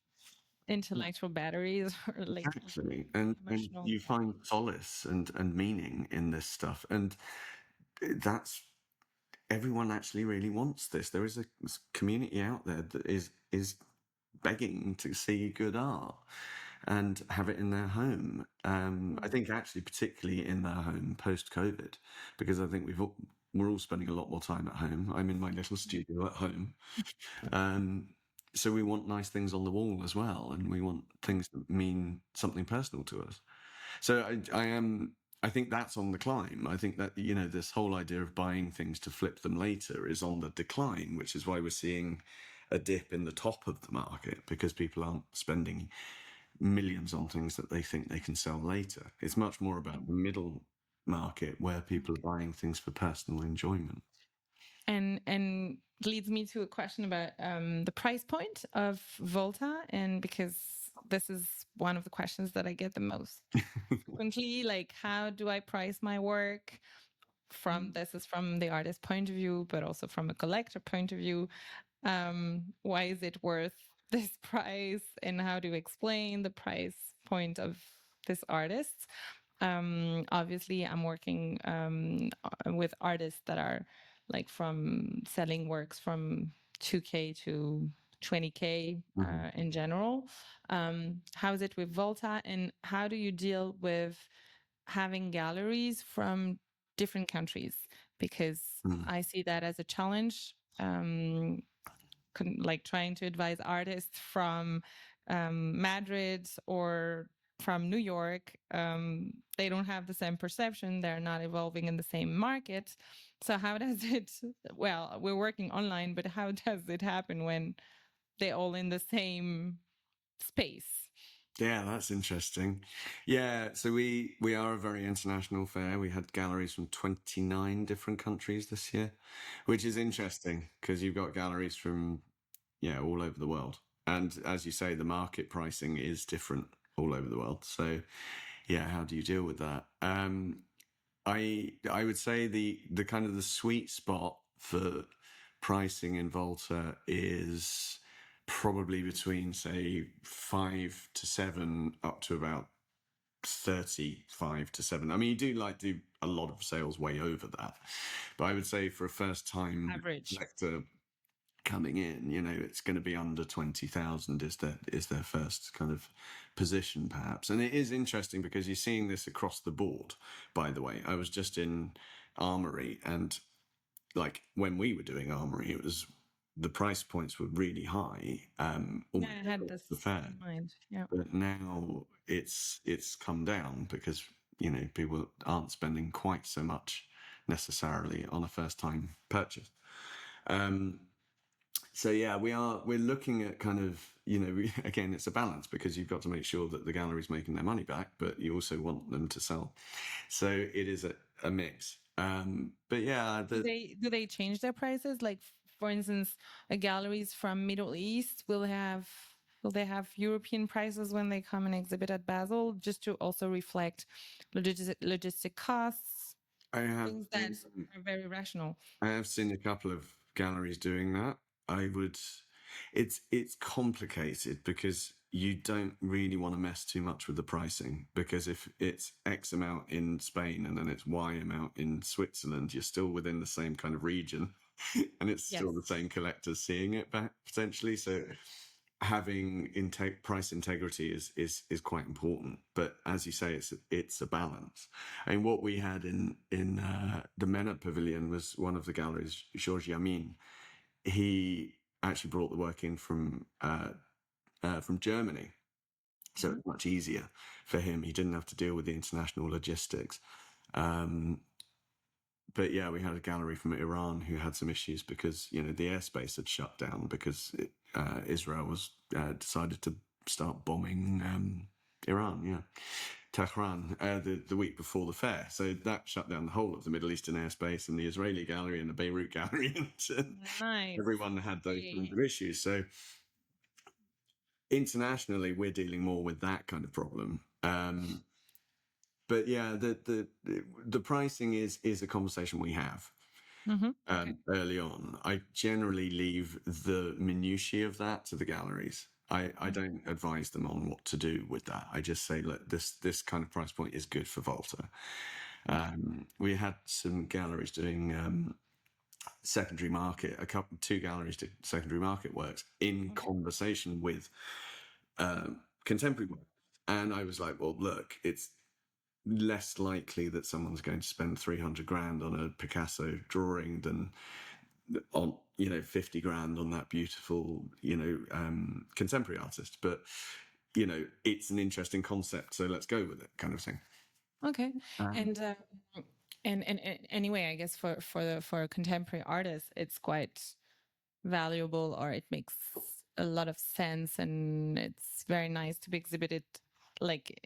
intellectual batteries, or like actually, and emotional. you find solace and meaning in this stuff. And that's, everyone actually really wants this. There is a community out there that is begging to see good art and have it in their home. I think actually particularly in their home post-COVID, because I think we're all spending a lot more time at home. I'm in my little studio at home. So we want nice things on the wall as well, and we want things that mean something personal to us. So I think that's on the climb. I think that, this whole idea of buying things to flip them later is on the decline, which is why we're seeing a dip in the top of the market, because people aren't spending millions on things that they think they can sell later. It's much more about the middle market, where people are buying things for personal enjoyment. And leads me to a question about the price point of Volta, and because this is one of the questions that I get the most frequently, like, how do I price my work? This is from the artist point of view, but also from a collector point of view. Why is it worth this price, and how do you explain the price point of this artist? Obviously, I'm working with artists that are like from selling works from 2K to 20K in general. How is it with Volta, and how do you deal with having galleries from different countries? Because I see that as a challenge. Like trying to advise artists from Madrid or from New York, they don't have the same perception. They're not evolving in the same market. So how does it? Well, we're working online, but how does it happen when they're all in the same space? Yeah, that's interesting. Yeah, so we are a very international fair. We had galleries from 29 different countries this year, which is interesting because you've got galleries from all over the world. And as you say, the market pricing is different all over the world. So yeah, how do you deal with that? I would say the kind of the sweet spot for pricing in Volta is probably between say 5 to 7 up to about 35 to 7. I mean, you do a lot of sales way over that, but I would say for a first time Average. collector coming in, it's going to be under 20,000 is their first kind of position, perhaps. And it is interesting because you're seeing this across the board. By the way, I was just in Armory, and like when we were doing Armory, it was the price points were really high, Yeah, almost I had double this the fair. in mind. Yeah. But now it's come down because people aren't spending quite so much necessarily on a first time purchase. So yeah, we're looking at kind of, again, it's a balance because you've got to make sure that the gallery's making their money back, but you also want them to sell. So it is a mix. But yeah, Do they change their prices? Like, for instance, a galleries from Middle East will they have European prices when they come and exhibit at Basel, just to also reflect logistic costs, I have things that are very rational. I have seen a couple of galleries doing that. I would, it's complicated because you don't really want to mess too much with the pricing, because if it's X amount in Spain and then it's Y amount in Switzerland, you're still within the same kind of region and it's Yes. still the same collectors seeing it back potentially. So having price integrity is quite important. But as you say, it's a balance. And what we had in the Mena Pavilion was one of the galleries, Georges Yamin. He actually brought the work in from Germany, so it's much easier for him. He didn't have to deal with the international logistics. But yeah, we had a gallery from Iran who had some issues because the airspace had shut down because Israel was decided to start bombing Iran. Yeah, Tehran the week before the fair, so that shut down the whole of the Middle Eastern airspace and the Israeli gallery and the Beirut gallery, and Nice. everyone had those kinds of issues. So internationally, we're dealing more with that kind of problem. But yeah, the pricing is a conversation we have early on. I generally leave the minutiae of that to the galleries. I don't advise them on what to do with that. I just say, look, this kind of price point is good for Volta. We had some galleries doing secondary market, two galleries did secondary market works in conversation with contemporary work. And I was like, well, look, it's less likely that someone's going to spend 300 grand on a Picasso drawing than on 50 grand on that beautiful contemporary artist. But it's an interesting concept, so let's go with it, kind of thing. Okay. And anyway, I guess for a contemporary artist, it's quite valuable, or it makes a lot of sense, and it's very nice to be exhibited like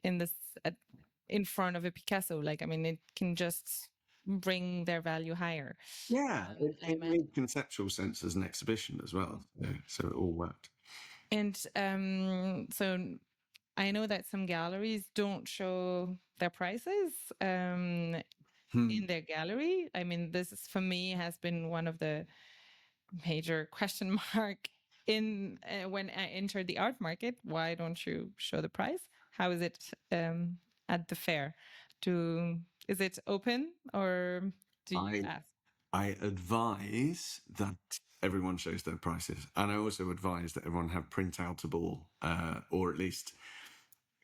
in front of a Picasso. Like, I mean, it can just bring their value higher. Yeah, I it imagine. made conceptual sense as an exhibition as well, so it all worked. And so I know that some galleries don't show their prices in their gallery. I mean, this is, for me, has been one of the major question mark in when I entered the art market. Why don't you show the price? How is it at the fair? Do is it open or do you I ask? I advise that everyone shows their prices, and I also advise that everyone have printoutable or at least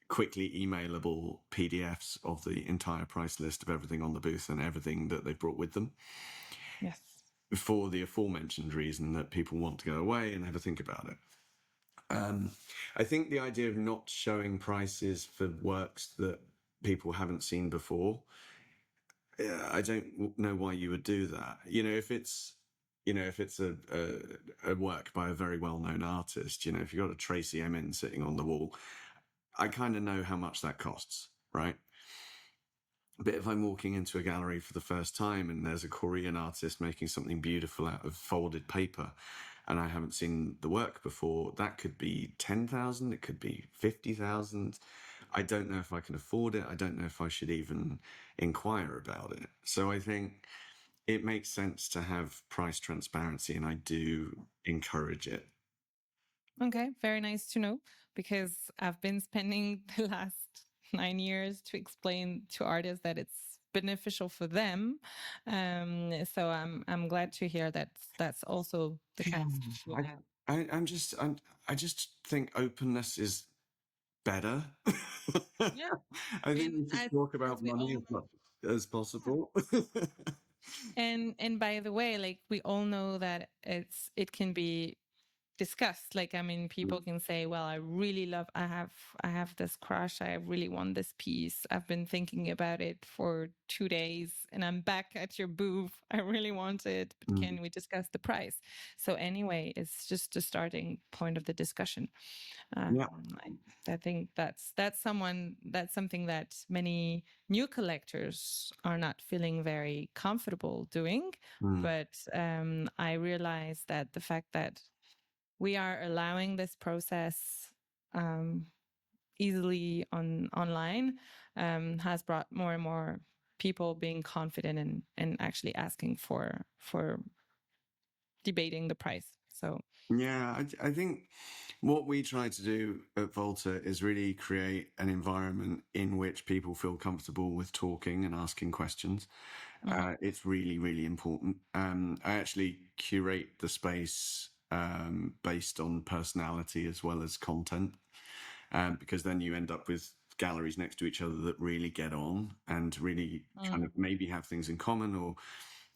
quickly emailable PDFs of the entire price list of everything on the booth and everything that they've brought with them, Yes. for the aforementioned reason that people want to go away and have a think about it. I think the idea of not showing prices for works that people haven't seen before, I don't know why you would do that. If it's a work by a very well-known artist, if you've got a Tracy Emin sitting on the wall, I kind of know how much that costs, right? But if I'm walking into a gallery for the first time and there's a Korean artist making something beautiful out of folded paper, and I haven't seen the work before, that could be 10,000, it could be 50,000. I don't know if I can afford it. I don't know if I should even inquire about it. So I think it makes sense to have price transparency, and I do encourage it. Okay, very nice to know because I've been spending the last 9 years to explain to artists that it's beneficial for them. So I'm glad to hear that that's also the Yeah, case. Yeah. I just think openness is better. Yeah, I think and we should talk as about we money all as know. much as Yeah. possible. And by the way, like we all know that it can be discussed. Like I mean, people can say, well, I have this crush, I really want this piece, I've been thinking about it for 2 days and I'm back at your booth, I really want it, but Mm. can we discuss the price? So anyway, it's just the starting point of the discussion. um, Yeah. I think that's something that many new collectors are not feeling very comfortable doing. Mm. But I realize that the fact that we are allowing this process um, easily online has brought more and more people being confident and actually asking for debating the price. So Yeah, I think what we try to do at Volta is really create an environment in which people feel comfortable with talking and asking questions. mhm, It's really, really important. I actually curate the space based on personality as well as content, because then you end up with galleries next to each other that really get on and really kind mm, of maybe have things in common, or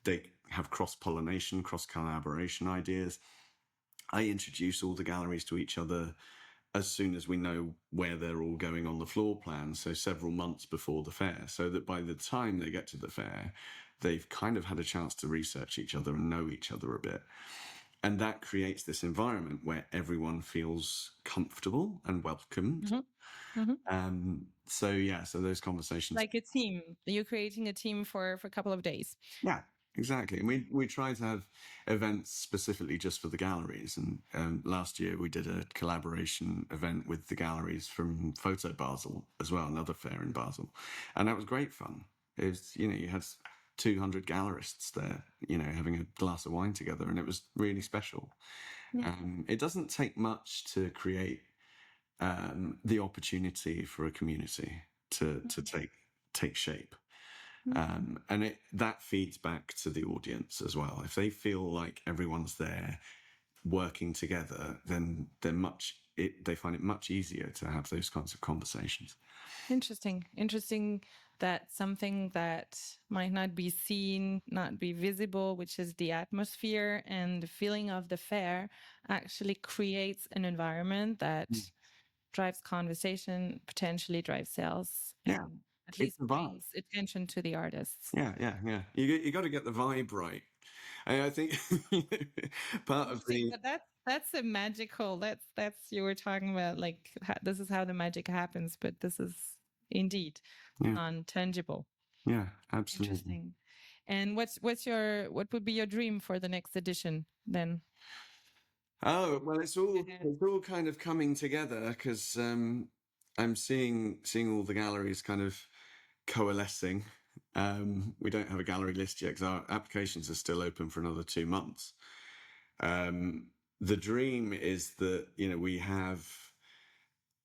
they have cross pollination, cross collaboration ideas. I introduce all the galleries to each other as soon as we know where they're all going on the floor plan, so several months before the fair, so that by the time they get to the fair, they've kind of had a chance to research each other and know each other a bit. And that creates this environment where everyone feels comfortable and welcomed. mhm, mhm. So yeah, so those conversations. Like a team, you're creating a team for a couple of days. Yeah, exactly. And we try to have events specifically just for the galleries. And last year we did a collaboration event with the galleries from Photo Basel as well, another fair in Basel, and that was great fun. It was, you had 200 gallerists there, having a glass of wine together, and it was really special. Yeah. It doesn't take much to create the opportunity for a community to take shape. Mhm. And that feeds back to the audience as well. If they feel like everyone's there working together, then they find it much easier to have those kinds of conversations. Interesting. Interesting that something that might not be seen, not be visible, which is the atmosphere and the feeling of the fair, actually creates an environment Mm. that drives conversation, potentially drives sales, Yeah, and at it's least the vibe. brings attention to the artists. Yeah, yeah, yeah. You got to get the vibe right. And I think part of Interesting, the but that's a magical. That's you were talking about. Like this is how the magic happens, but this is indeed yeah, non-tangible. yeah, absolutely. Interesting. And what would be your dream for the next edition then? Oh well, it's all kind of coming together because I'm seeing all the galleries kind of coalescing. We don't have a gallery list yet because our applications are still open for another 2 months. The dream is that, we have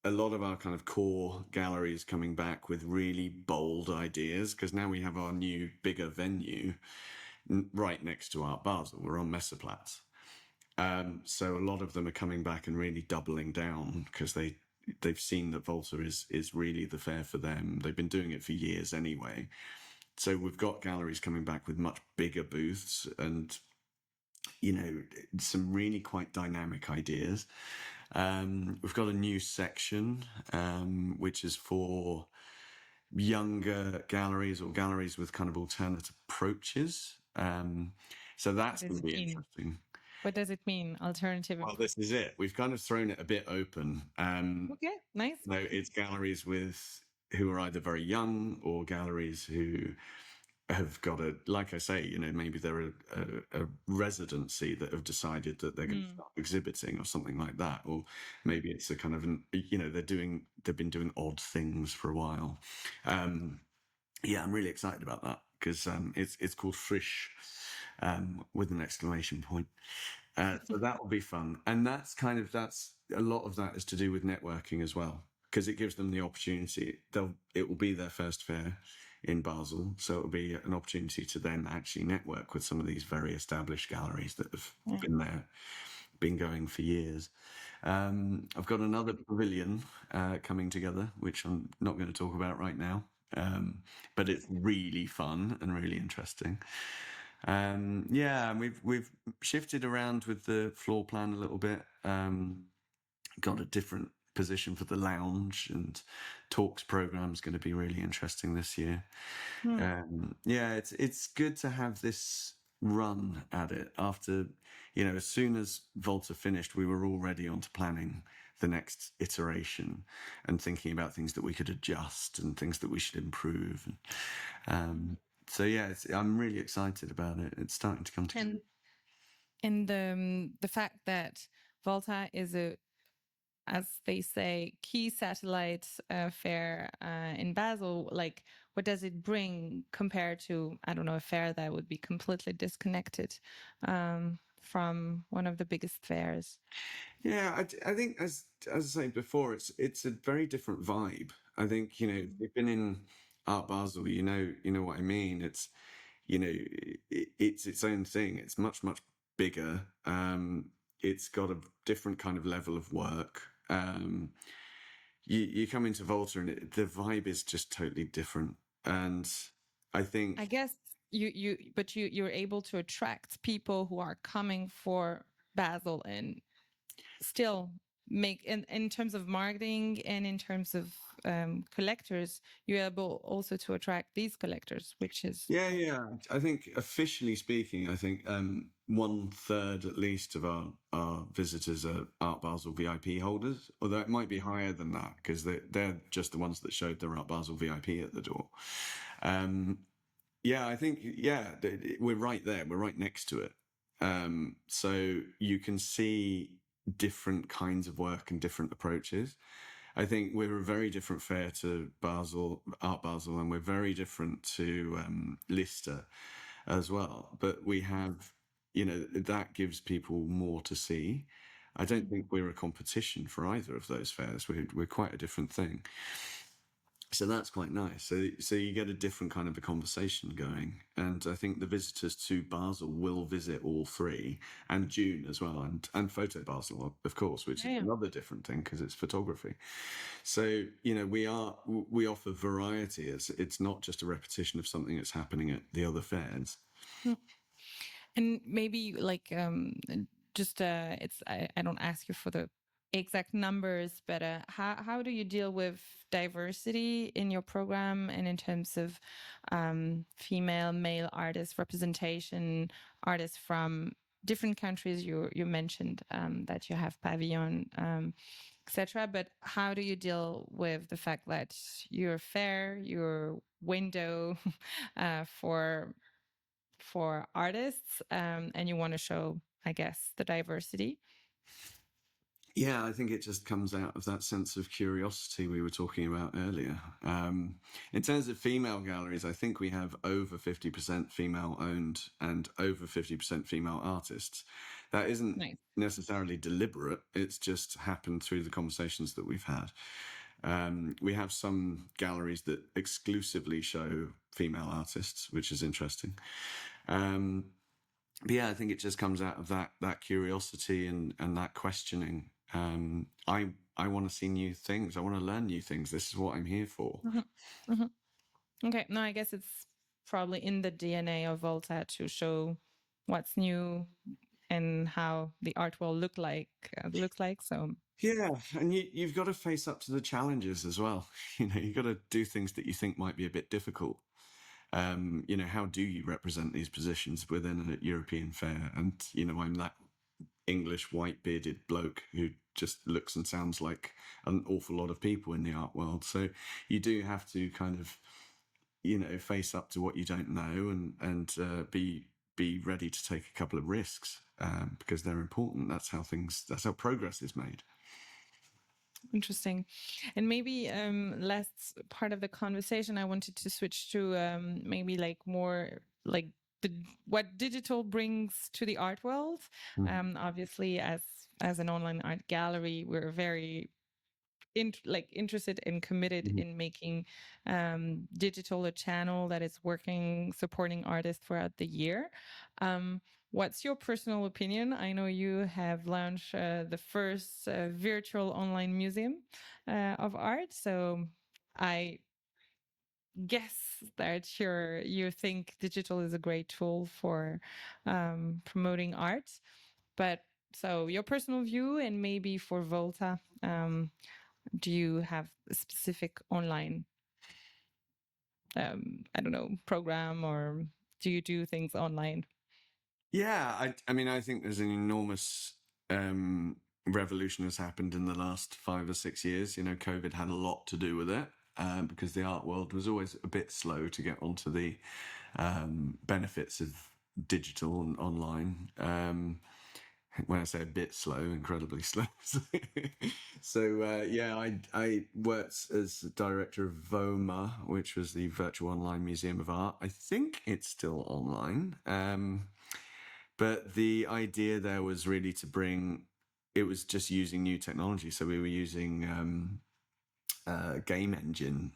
a lot of our kind of core galleries coming back with really bold ideas, because now we have our new bigger venue right next to Art Basel. We're on Messeplatz. So a lot of them are coming back and really doubling down, because they've seen that Volta is really the fair for them. They've been doing it for years anyway. So we've got galleries coming back with much bigger booths and, some really quite dynamic ideas. We've got a new section, which is for younger galleries or galleries with kind of alternate approaches. So that's What going does to it be mean? interesting. What does it mean? Alternative. Well, this is it. We've kind of thrown it a bit open. Okay, nice. So it's galleries who are either very young or galleries who have got like I say, maybe they're a residency that have decided that they're going to start exhibiting or something like that. Or maybe it's a kind of, they've been doing odd things for a while. Yeah, I'm really excited about that, because it's called Frisch, with an exclamation point. So that will be fun, and that's a lot of that is to do with networking as well, because it gives them the opportunity. It will be their first fair in Basel, so it'll be an opportunity to then actually network with some of these very established galleries that have been going for years. I've got another pavilion coming together, which I'm not going to talk about right now, but it's really fun and really interesting. Yeah, and we've shifted around with the floor plan a little bit. Got a different position for the lounge, and talks program is going to be really interesting this year. Yeah, it's good to have this run at it after, as soon as Volta finished, we were already on to planning the next iteration and thinking about things that we could adjust and things that we should improve. So yeah, I'm really excited about it. It's starting to come together. And the fact that Volta is as they say, key satellite fair in Basel, like what does it bring compared to, I don't know, a fair that would be completely disconnected from one of the biggest fairs? Yeah, I think, as I was saying before, it's a very different vibe. I think, if you've been in Art Basel, you know what I mean. It's its own thing. It's much, much bigger. It's got a different kind of level of work. You come into Volta and the vibe is just totally different. And I think, I guess you're able to attract people who are coming for Basel and still make in terms of marketing and in terms of collectors, you're able also to attract these collectors, which is yeah. I think, officially speaking, I think 1/3 at least of our visitors are Art Basel VIP holders, although it might be higher than that, because they're just the ones that showed their Art Basel VIP at the door. Yeah, I think, we're right there. We're right next to it. So you can see different kinds of work and different approaches. I think we're a very different fair to Art Basel, and we're very different to Lister as well. But we have, that gives people more to see. I don't think we're a competition for either of those fairs. We're quite a different thing. So that's quite nice. So you get a different kind of a conversation going, and I think the visitors to Basel will visit all three, and June as well, and Photo Basel, of course, which is another different thing because it's photography. So we offer variety. It's not just a repetition of something that's happening at the other fairs. And maybe like just it's I don't ask you for the exact numbers, but how do you deal with diversity in your program and in terms of female, male artist representation, artists from different countries? You mentioned that you have pavilion, etc. But how do you deal with the fact that you're fair, your window for artists, and you want to show, I guess, the diversity? Yeah, I think it just comes out of that sense of curiosity we were talking about earlier. In terms of female galleries, I think we have over 50% female owned and over 50% female artists. That isn't Nice. necessarily deliberate, it's just happened through the conversations that we've had. We have some galleries that exclusively show female artists, which is interesting. But yeah, I think it just comes out of that curiosity and that questioning. I want to see new things. I want to learn new things. This is what I'm here for. Mm-hmm. Mm-hmm. Okay. No, I guess it's probably in the DNA of Volta to show what's new and how the art will looks like. So Yeah, and you've got to face up to the challenges as well. You've got to do things that you think might be a bit difficult. How do you represent these positions within a European fair? And I'm that English white bearded bloke who just looks and sounds like an awful lot of people in the art world. So you do have to kind of face up to what you don't know and be ready to take a couple of risks because they're important. That's how progress is made. interesting. And maybe last part of the conversation, I wanted to switch to maybe like more like what digital brings to the art world. Obviously, as an online art gallery, we're very interested and committed Mhm. in making digital a channel that is working supporting artists throughout the year. What's your personal opinion? I know you have launched the first virtual online museum of art, so I guess that you think digital is a great tool for promoting art. But so your personal view, and maybe for Volta, do you have a specific online, I don't know, program, or do you do things online? Yeah, I mean, I think there's an enormous revolution has happened in the last 5 or 6 years. COVID had a lot to do with it because the art world was always a bit slow to get onto the benefits of digital and online. When I say a bit slow, incredibly slow. Yeah, I worked as director of VOMA, which was the Virtual Online Museum of Art. I think it's still online. But the idea there was really to bring, it was just using new technology. So we were using game engine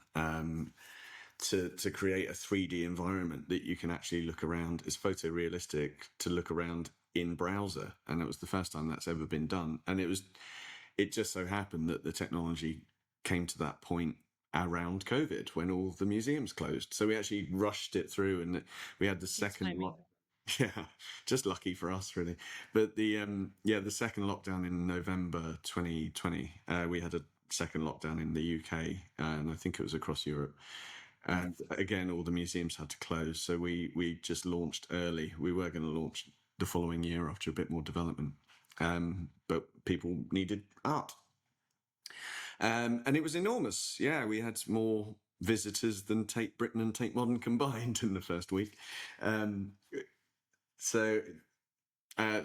to create a 3D environment that you can actually look around. It's photorealistic to look around in browser, and it was the first time that's ever been done. And it just so happened that the technology came to that point around COVID when all the museums closed. So we actually rushed it through, and we had the Good second timing. lot. Yeah, just lucky for us, really. But the second lockdown in November 2020, we had a second lockdown in the UK, and I think it was across Europe. And again, all the museums had to close, so we just launched early. We were going to launch the following year after a bit more development, but people needed art, and it was enormous. Yeah, we had more visitors than Tate Britain and Tate Modern combined in the first week. Um, so I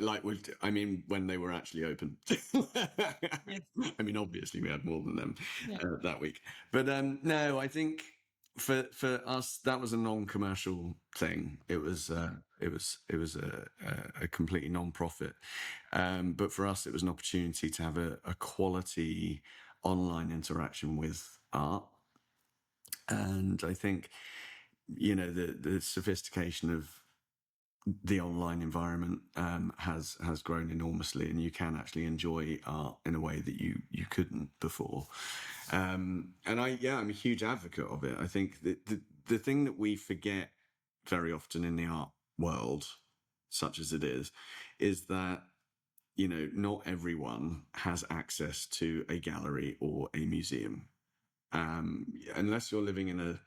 mean, when they were actually open. Yes. I mean, obviously we had more than them Yeah. that week, but no, I think for us that was a non-commercial thing. It was a completely non-profit, but for us it was an opportunity to have a quality online interaction with art, and I think the sophistication of the online environment has grown enormously, and you can actually enjoy art in a way that you couldn't before. And I'm a huge advocate of it. I think that the thing that we forget very often in the art world, such as it is that not everyone has access to a gallery or a museum, unless you're living in a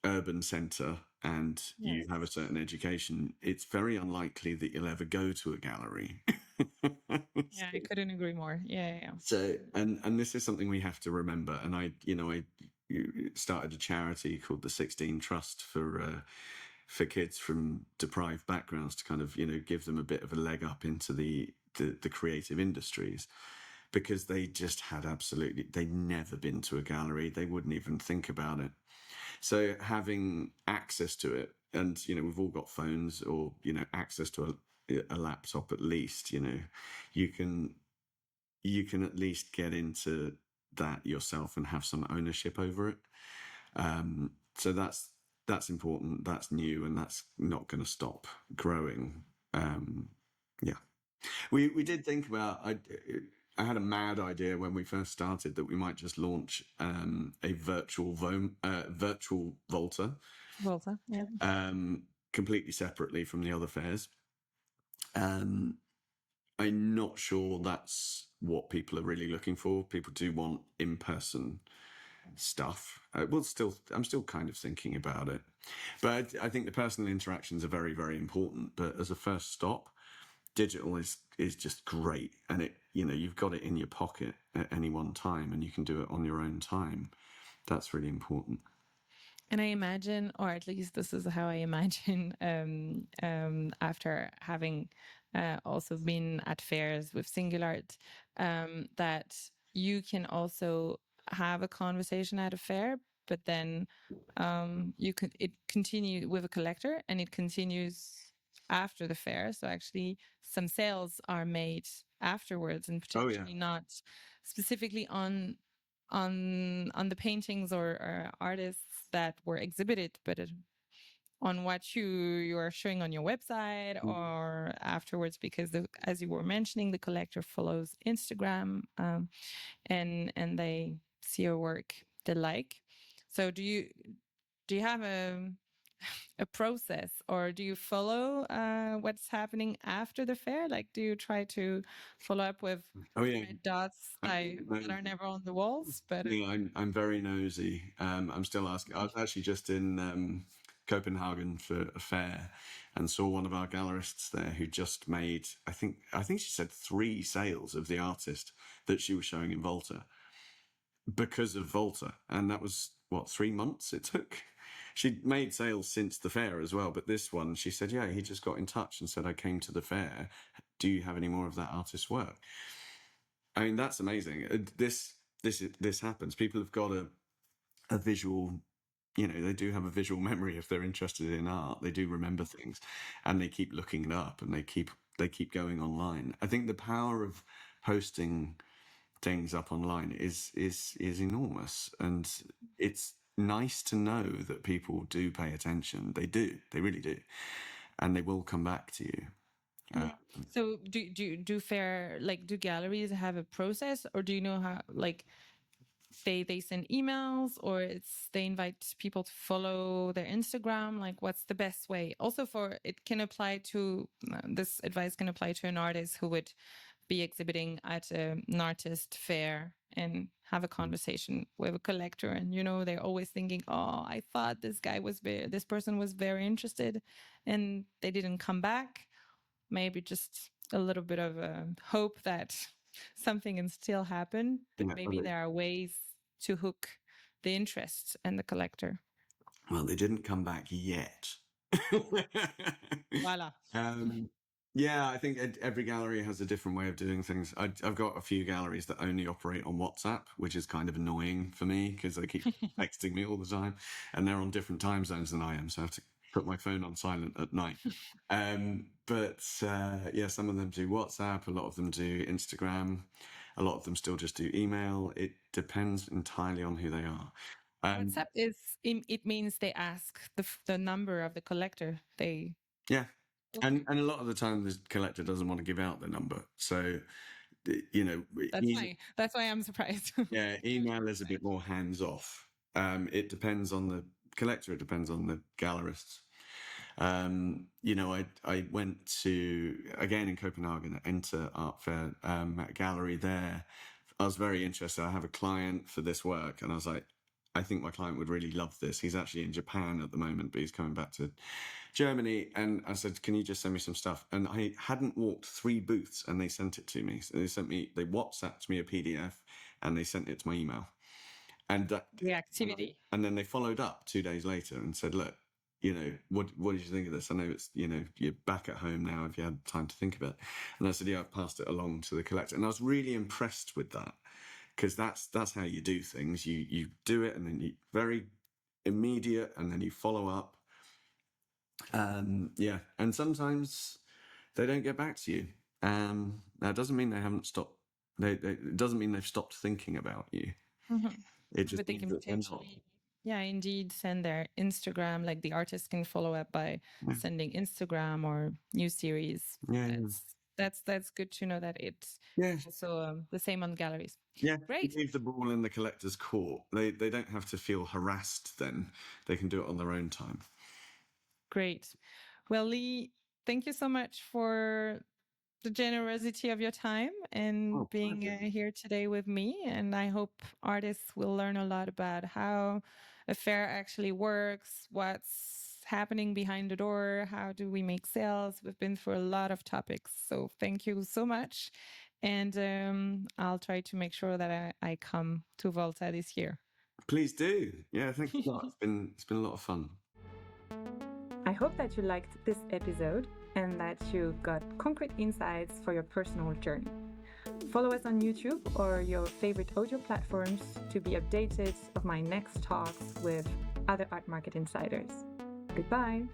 urban centre and Yes. you have a certain education, it's very unlikely that you'll ever go to a gallery. Yeah, I couldn't agree more. Yeah, yeah, yeah. And this is something we have to remember. And I started a charity called the 16 Trust for kids from deprived backgrounds to kind of give them a bit of a leg up into the creative industries, because they just had they'd never been to a gallery. They wouldn't even think about it. So having access to it, and we've all got phones, or access to a laptop at least. You can at least get into that yourself and have some ownership over it. So that's important. That's new, and that's not going to stop growing. Yeah, we did think about. I had a mad idea when we first started that we might just launch a virtual Volta, Volta, yeah. completely separately from the other fairs. I'm not sure that's what people are really looking for. People do want in-person stuff. I'm still kind of thinking about it, but I think the personal interactions are very, very important. But as a first stop, digital is just great, and you've got it in your pocket at any one time, and you can do it on your own time. That's really important. And I imagine, or at least this is how I imagine, after having also been at fairs with Singulart, that you can also have a conversation at a fair, but then it continue with a collector, and it continues after the fair. So actually, some sales are made afterwards, and potentially not specifically on the paintings or artists that were exhibited, but on what you are showing on your website or afterwards, because as you were mentioning, the collector follows Instagram, and they see your work they like. So do you have a process, or do you follow what's happening after the fair? Like, do you try to follow up with red dots that are never on the walls? But I'm very nosy. I'm still asking. I was actually just in Copenhagen for a fair and saw one of our gallerists there who just made, I think she said 3 sales of the artist that she was showing in Volta because of Volta, and that was what, 3 months it took. She'd made sales since the fair as well, but this one, she said, yeah, he just got in touch and said, I came to the fair. Do you have any more of that artist's work? I mean, that's amazing. This happens. People have got a visual, they do have a visual memory. If they're interested in art, they do remember things, and they keep looking it up, and they keep going online. I think the power of posting things up online is enormous, and it's nice to know that people do pay attention. They really do, and they will come back to you. So do fair, like, do galleries have a process, or do you know how, like, they send emails, or they invite people to follow their Instagram? Like, what's the best way? Also, it can apply to this advice can apply to an artist who would be exhibiting at an artist fair and have a conversation with a collector, and they're always thinking, oh, I thought this person was very interested, and they didn't come back. Maybe just a little bit of hope that something can still happen, but maybe there are ways to hook the interest and the collector. Well, they didn't come back yet. Voila. Yeah, I think every gallery has a different way of doing things. I've got a few galleries that only operate on WhatsApp, which is kind of annoying for me because they keep texting me all the time, and they're on different time zones than I am, so I have to put my phone on silent at night. But yeah, some of them do WhatsApp, a lot of them do Instagram, a lot of them still just do email. It depends entirely on who they are. WhatsApp it means they ask the number of the collector. Yeah. And a lot of the time, the collector doesn't want to give out the number. So, that's why I'm surprised. Yeah, email is a bit more hands off. It depends on the collector. It depends on the gallerist. I went to, again in Copenhagen, Enter Art Fair, at a gallery there. I was very interested. I have a client for this work, and I was like, I think my client would really love this. He's actually in Japan at the moment, but he's coming back to Germany. And I said, can you just send me some stuff? And I hadn't walked 3 booths, and they sent it to me. So they WhatsApped me a PDF, and they sent it to my email. And Reactivity. and then they followed up 2 days later and said, look, what did you think of this? I know it's, you're back at home now if you had time to think about it. And I said, yeah, I've passed it along to the collector. And I was really impressed with that, because that's how you do things. You do it, and then you very immediate, and then you follow up. Yeah. And sometimes they don't get back to you. That doesn't mean they haven't stopped. It doesn't mean they've stopped thinking about you. It just But they means can that they're not. potentially, yeah, indeed, send their Instagram. Like the artist can follow up by Yeah. sending Instagram or new series. Yeah, yeah. That's good to know that it's Yeah. also the same on galleries. Yeah, Great. leave the ball in the collector's court. They don't have to feel harassed then. They can do it on their own time. Great. Well, Lee, thank you so much for the generosity of your time and being here today with me. And I hope artists will learn a lot about how a fair actually works, what's happening behind the door, how do we make sales. We've been through a lot of topics. So thank you so much. And I'll try to make sure that I come to Volta this year. Please do. Yeah, thank you a lot. It's been a lot of fun. I hope that you liked this episode and that you got concrete insights for your personal journey. Follow us on YouTube or your favorite audio platforms to be updated of my next talks with other art market insiders. Goodbye!